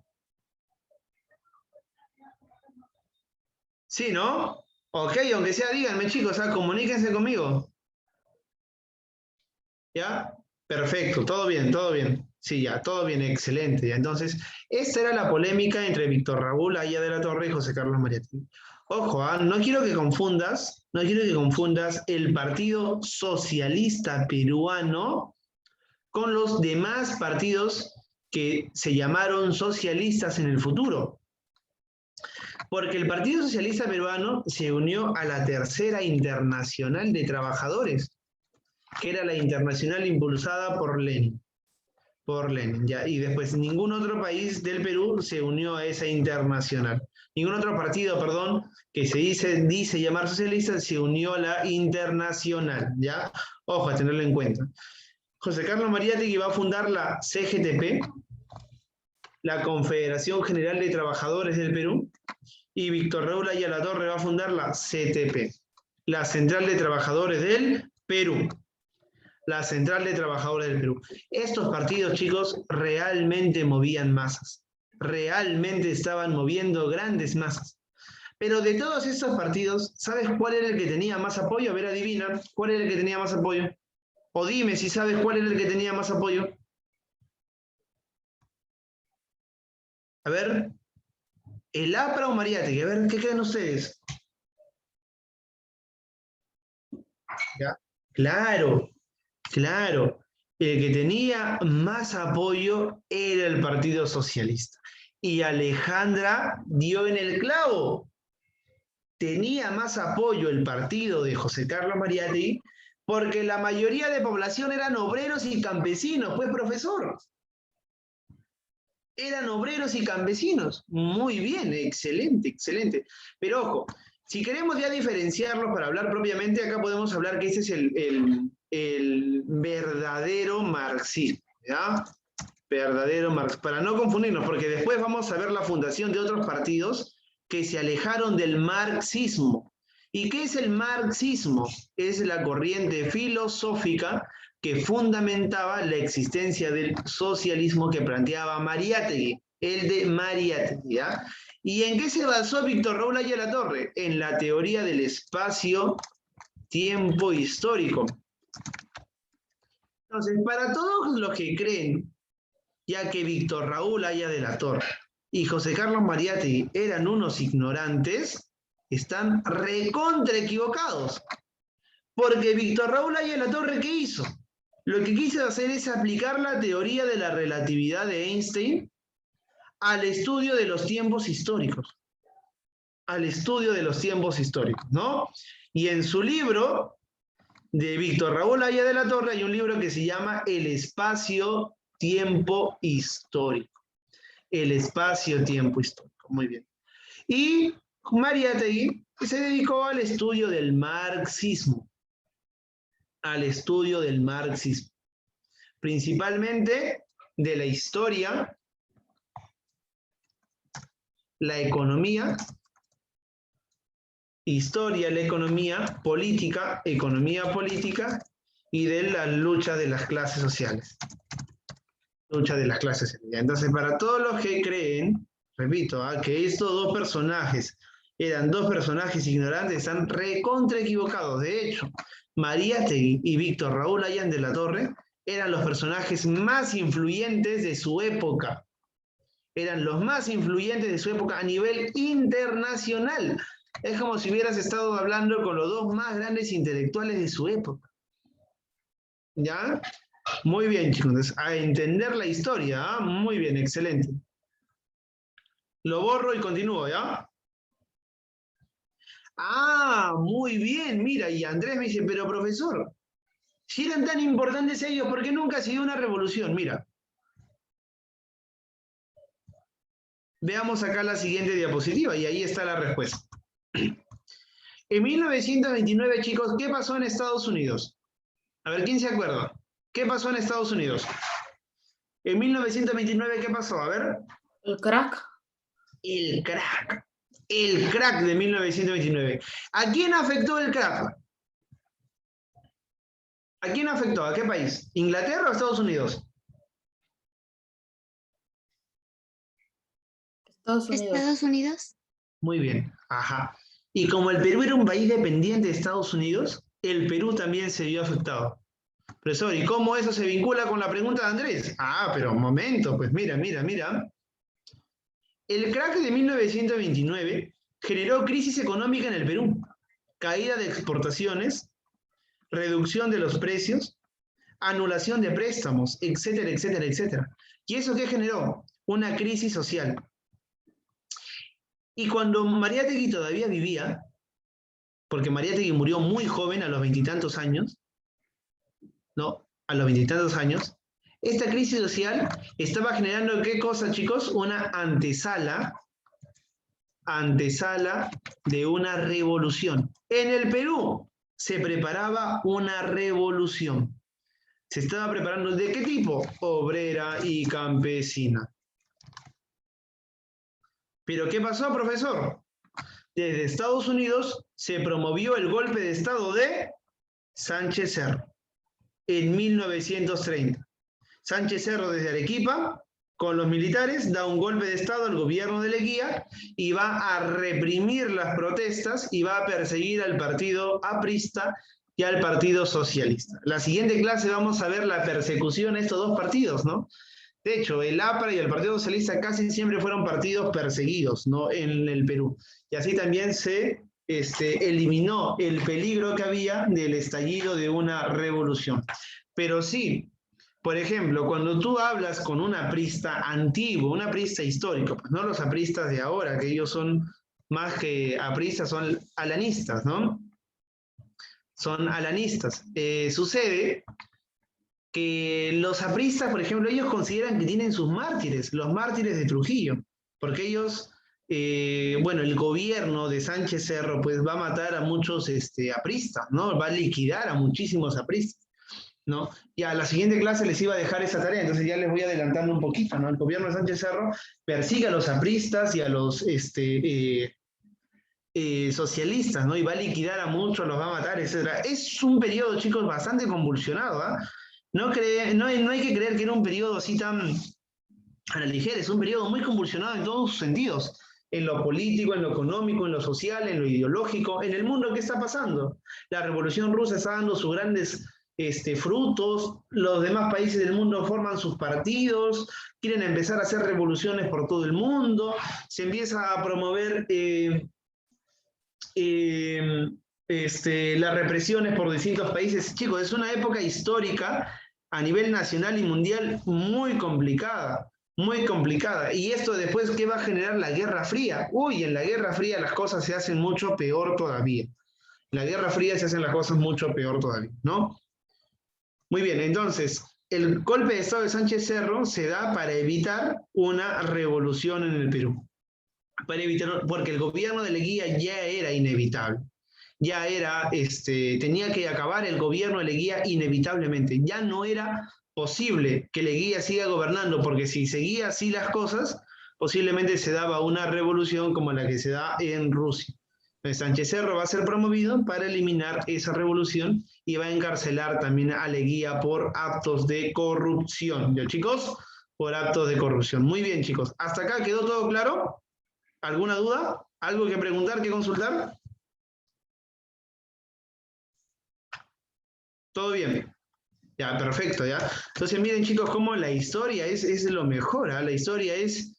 Speaker 1: Sí, ¿no? Ok, aunque sea, díganme chicos, comuníquense conmigo. ¿Ya? Perfecto, todo bien, todo bien. Sí, ya, todo bien, excelente. Ya. Entonces, esta era la polémica entre Víctor Raúl Haya de la Torre y José Carlos Mariátegui. Ojo, no quiero que confundas, el Partido Socialista Peruano con los demás partidos que se llamaron socialistas en el futuro. Porque el Partido Socialista Peruano se unió a la Tercera Internacional de Trabajadores, que era la internacional impulsada por Lenin. Ya. Y después ningún otro país del Perú se unió a esa internacional. Ningún otro partido, perdón, que se dice llamar socialista, se unió a la internacional, ¿ya? Ojo, a tenerlo en cuenta. José Carlos Mariátegui va a fundar la CGTP, la Confederación General de Trabajadores del Perú, y Víctor Raúl Haya de la Torre va a fundar la CTP, la Central de Trabajadores del Perú. La Central de Trabajadores del Perú. Estos partidos, chicos, realmente movían masas. Realmente estaban moviendo grandes masas. Pero de todos estos partidos, ¿sabes cuál era el que tenía más apoyo? A ver, adivina, ¿cuál era el que tenía más apoyo? O dime si sabes cuál era el que tenía más apoyo. A ver, ¿el APRA o Mariátegui? A ver, ¿qué creen ustedes? ¿Ya? Claro. Claro, el que tenía más apoyo era el Partido Socialista. Y Alejandra dio en el clavo. Tenía más apoyo el partido de José Carlos Mariátegui porque la mayoría de población eran obreros y campesinos, pues profesor. Eran obreros y campesinos. Muy bien, excelente, excelente. Pero ojo, si queremos ya diferenciarlos para hablar propiamente, acá podemos hablar que ese es el verdadero marxismo, ¿ya? Verdadero marxismo. Para no confundirnos, porque después vamos a ver la fundación de otros partidos que se alejaron del marxismo. ¿Y qué es el marxismo? Es la corriente filosófica que fundamentaba la existencia del socialismo que planteaba Mariátegui, el de Mariátegui, ¿ya? ¿Y en qué se basó Víctor Raúl Haya de la Torre? En la teoría del espacio-tiempo histórico. Entonces, para todos los que creen, ya que Víctor Raúl Haya de la Torre y José Carlos Mariátegui eran unos ignorantes, están recontra equivocados. Porque Víctor Raúl Haya de la Torre, ¿qué hizo? Lo que quiso hacer es aplicar la teoría de la relatividad de Einstein al estudio de los tiempos históricos. Al estudio de los tiempos históricos, ¿no? Y en su libro de Víctor Raúl Haya de la Torre hay un libro que se llama El espacio-tiempo histórico. El espacio-tiempo histórico, muy bien. Y Mariátegui se dedicó al estudio del marxismo. Al estudio del marxismo. Principalmente de la historia, la economía, la economía política y de la lucha de las clases sociales. Lucha de las clases sociales. Entonces, para todos los que creen, repito, que estos dos personajes eran dos personajes ignorantes, están recontra equivocados. De hecho, Mariátegui y Víctor Raúl Haya de la Torre eran los personajes más influyentes de su época. Eran los más influyentes de su época a nivel internacional. Es como si hubieras estado hablando con los dos más grandes intelectuales de su época. ¿Ya? Muy bien, chicos. Entonces, a entender la historia. ¿Ah? Muy bien, excelente. Lo borro y continúo, ¿ya? Ah, muy bien. Mira, y Andrés me dice, pero profesor, si eran tan importantes ellos, ¿por qué nunca se dio una revolución? Mira. Veamos acá la siguiente diapositiva y ahí está la respuesta. En 1929, chicos, ¿qué pasó en Estados Unidos? A ver, ¿quién se acuerda? ¿Qué pasó en Estados Unidos? En 1929, ¿qué pasó? A ver.
Speaker 3: El crack.
Speaker 1: El crack. El crack de 1929. ¿A quién afectó el crack? ¿A quién afectó? ¿A qué país? ¿Inglaterra o Estados Unidos?
Speaker 3: Estados Unidos.
Speaker 2: Estados Unidos.
Speaker 1: Muy bien, ajá. Y como el Perú era un país dependiente de Estados Unidos, el Perú también se vio afectado. Profesor, ¿y cómo eso se vincula con la pregunta de Andrés? Ah, pero un momento, pues mira. El crack de 1929 generó crisis económica en el Perú, caída de exportaciones, reducción de los precios, anulación de préstamos, etcétera, etcétera, etcétera. ¿Y eso qué generó? Una crisis social. Y cuando Mariátegui todavía vivía, porque Mariátegui murió muy joven, a los veintitantos años, ¿no? A los veintitantos años, esta crisis social estaba generando, ¿qué cosa, chicos? Una antesala de una revolución. En el Perú se preparaba una revolución. Se estaba preparando, ¿de qué tipo? Obrera y campesina. ¿Pero qué pasó, profesor? Desde Estados Unidos se promovió el golpe de Estado de Sánchez Cerro en 1930. Sánchez Cerro desde Arequipa, con los militares, da un golpe de Estado al gobierno de Leguía y va a reprimir las protestas y va a perseguir al partido aprista y al partido socialista. La siguiente clase vamos a ver la persecución a estos dos partidos, ¿no? De hecho, el APRA y el Partido Socialista casi siempre fueron partidos perseguidos, ¿no? En el Perú. Y así también se eliminó el peligro que había del estallido de una revolución. Pero sí, por ejemplo, cuando tú hablas con un aprista antiguo, un aprista histórico, pues no los apristas de ahora, que ellos son más que apristas, son alanistas, ¿no? Son alanistas. Sucede que los apristas, por ejemplo, ellos consideran que tienen sus mártires, los mártires de Trujillo, porque ellos, bueno, el gobierno de Sánchez Cerro, pues va a matar a muchos apristas, ¿no? Va a liquidar a muchísimos apristas, ¿no? Y a la siguiente clase les iba a dejar esa tarea, entonces ya les voy adelantando un poquito, ¿no? El gobierno de Sánchez Cerro persigue a los apristas y a los socialistas, ¿no? Y va a liquidar a muchos, los va a matar, etc. Es un periodo, chicos, bastante convulsionado, ¿ah? No hay que creer que era un periodo así tan a la ligera, es un periodo muy convulsionado en todos sus sentidos, en lo político, en lo económico, en lo social, en lo ideológico, en el mundo. ¿Qué está pasando? La Revolución Rusa está dando sus grandes frutos, los demás países del mundo forman sus partidos, quieren empezar a hacer revoluciones por todo el mundo, se empieza a promover las represiones por distintos países. Chicos, es una época histórica a nivel nacional y mundial muy complicada, muy complicada. Y esto después, ¿qué va a generar? La Guerra Fría. Uy, en la Guerra Fría las cosas se hacen mucho peor todavía. En la Guerra Fría se hacen las cosas mucho peor todavía, ¿no? Muy bien, entonces, el golpe de Estado de Sánchez Cerro se da para evitar una revolución en el Perú. Para evitar, porque el gobierno de Leguía ya era inevitable. Ya era, tenía que acabar el gobierno de Leguía inevitablemente. Ya no era posible que Leguía siga gobernando, porque si seguía así las cosas, posiblemente se daba una revolución como la que se da en Rusia. Sánchez Cerro va a ser promovido para eliminar esa revolución y va a encarcelar también a Leguía por actos de corrupción. ¿Ya, chicos? Por actos de corrupción. Muy bien, chicos. ¿Hasta acá quedó todo claro? ¿Alguna duda? ¿Algo que preguntar, que consultar? ¿Todo bien? Ya, perfecto, ya. Entonces miren, chicos, cómo la historia es lo mejor, ¿eh? La historia es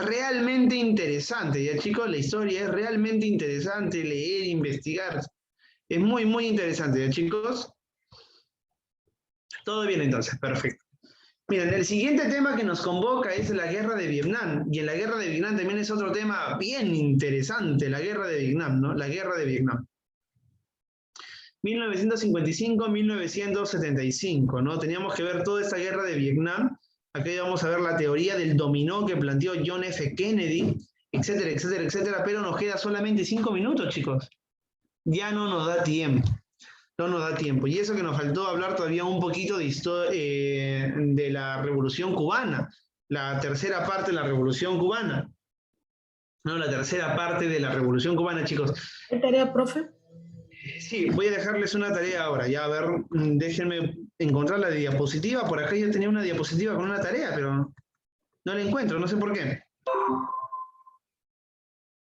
Speaker 1: realmente interesante, ya, chicos, la historia es realmente interesante, leer, investigar. Es muy, muy interesante, ya, chicos. Todo bien, entonces, perfecto. Miren, el siguiente tema que nos convoca es la guerra de Vietnam, y en la guerra de Vietnam también es otro tema bien interesante, la guerra de Vietnam, ¿no? La guerra de Vietnam. 1955-1975, ¿no? Teníamos que ver toda esta guerra de Vietnam. Aquí vamos a ver la teoría del dominó que planteó John F. Kennedy, etcétera, etcétera, etcétera, pero nos queda solamente 5 minutos, chicos. Ya no nos da tiempo. No nos da tiempo. Y eso que nos faltó hablar todavía un poquito de la Revolución Cubana, la tercera parte de la Revolución Cubana. No, la tercera parte de la Revolución Cubana, chicos.
Speaker 3: ¿Qué tarea, profe?
Speaker 1: Sí, voy a dejarles una tarea ahora. Ya, a ver, déjenme encontrar la diapositiva. Por acá yo tenía una diapositiva con una tarea, pero no la encuentro, no sé por qué.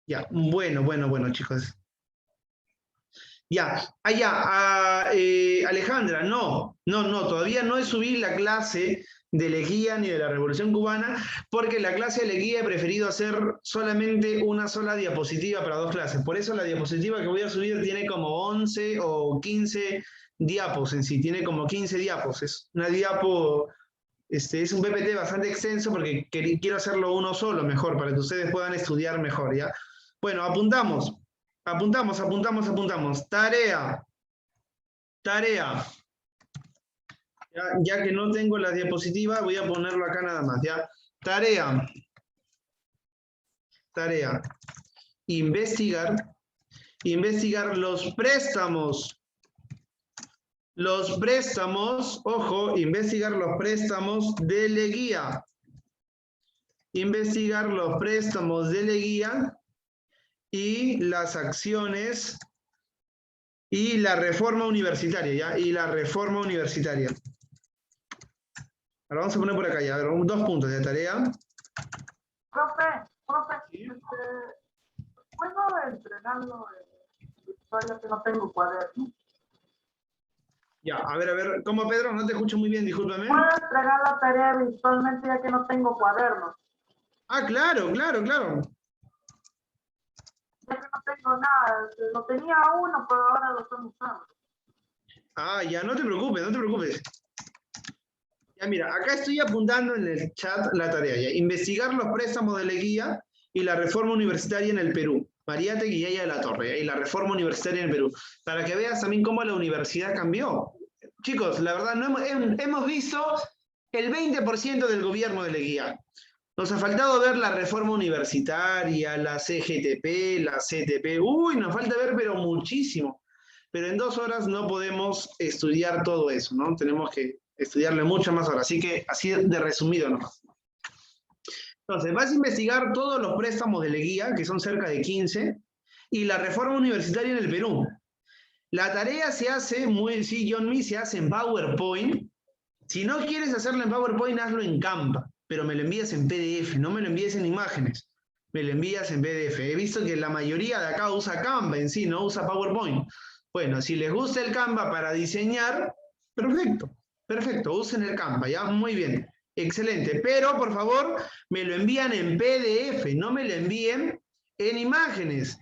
Speaker 1: Ya, bueno, chicos. Ya, Alejandra, no, todavía no he subido la clase de Leguía ni de la Revolución Cubana, porque la clase de Leguía he preferido hacer solamente una sola diapositiva para 2 clases. Por eso la diapositiva que voy a subir tiene como 11 o 15 diapos en sí, tiene como 15 diapos. Es una diapo, es un PPT bastante extenso porque quiero hacerlo uno solo mejor, para que ustedes puedan estudiar mejor, ¿ya? Bueno, apuntamos. Tarea. Ya que no tengo la diapositiva, voy a ponerlo acá nada más, ¿ya? Tarea. Investigar los préstamos. Ojo, investigar los préstamos de Leguía. Investigar los préstamos de Leguía y las acciones y la reforma universitaria, ¿ya? Y la reforma universitaria. Ahora vamos a poner por acá, ya, a ver, 2 puntos de tarea.
Speaker 6: Profe,
Speaker 1: Sí.
Speaker 6: ¿puedo entrenarlo en historia que no tengo cuaderno?
Speaker 1: Ya, a ver, ¿cómo, Pedro? No te escucho muy bien, discúlpame.
Speaker 6: ¿Puedo entregar la tarea virtualmente ya que no tengo cuaderno?
Speaker 1: Ah, claro.
Speaker 6: Ya que no tengo nada, no tenía uno, pero ahora lo estoy usando.
Speaker 1: Ah, ya, no te preocupes. Ya, mira, acá estoy apuntando en el chat la tarea, ya. Investigar los préstamos de Leguía y la reforma universitaria en el Perú. Mariátegui y Yaya de la Torre, ¿ya? Y la reforma universitaria en el Perú. Para que veas también cómo la universidad cambió. Chicos, la verdad, no hemos visto el 20% del gobierno de Leguía. Nos ha faltado ver la reforma universitaria, la CGTP, la CTP. Uy, nos falta ver, pero muchísimo. Pero en 2 horas no podemos estudiar todo eso, ¿no? Tenemos que estudiarle muchas más horas. Así que así de resumido nomás. Entonces, vas a investigar todos los préstamos de Leguía, que son cerca de 15, y la reforma universitaria en el Perú. La tarea se hace, se hace en PowerPoint. Si no quieres hacerlo en PowerPoint, hazlo en Canva, pero me lo envías en PDF, no me lo envíes en imágenes, me lo envías en PDF. He visto que la mayoría de acá usa Canva en sí, no usa PowerPoint. Bueno, si les gusta el Canva para diseñar, perfecto, usen el Canva, ya, muy bien, excelente. Pero, por favor, me lo envían en PDF, no me lo envíen en imágenes.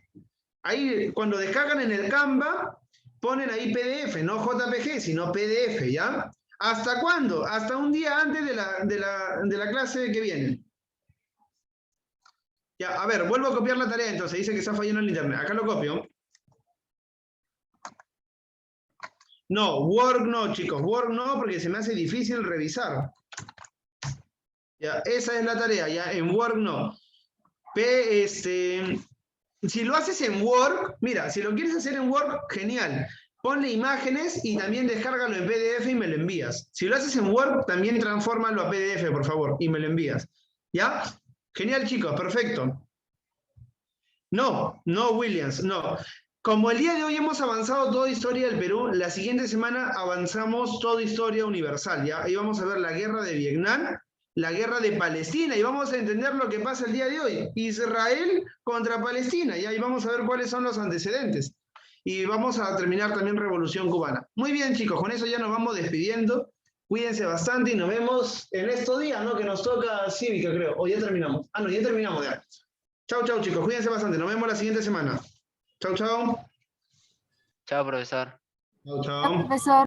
Speaker 1: Ahí, cuando descargan en el Canva, ponen ahí PDF, no JPG, sino PDF, ¿ya? ¿Hasta cuándo? Hasta un día antes de la clase que viene. Ya, a ver, vuelvo a copiar la tarea entonces. Dice que está fallando el internet. Acá lo copio. No, Word no, chicos. Word no, porque se me hace difícil revisar. Ya, esa es la tarea, ya. En Word no. Si lo haces en Word, mira, si lo quieres hacer en Word, genial. Ponle imágenes y también descárgalo en PDF y me lo envías. Si lo haces en Word, también transfórmalo a PDF, por favor, y me lo envías. ¿Ya? Genial, chicos, perfecto. No, Williams, no. Como el día de hoy hemos avanzado toda historia del Perú, la siguiente semana avanzamos toda historia universal, ¿ya? Ahí vamos a ver la guerra de Vietnam, la guerra de Palestina, y vamos a entender lo que pasa el día de hoy. Israel contra Palestina, y ahí vamos a ver cuáles son los antecedentes. Y vamos a terminar también Revolución Cubana. Muy bien, chicos, con eso ya nos vamos despidiendo. Cuídense bastante y nos vemos en estos días, ¿no? Que nos toca cívica, creo. O ya terminamos. Ah, no, ya terminamos ya. Chau, chicos, cuídense bastante. Nos vemos la siguiente semana. Chau.
Speaker 7: Chao, profesor.
Speaker 1: Chau.
Speaker 2: Profesor.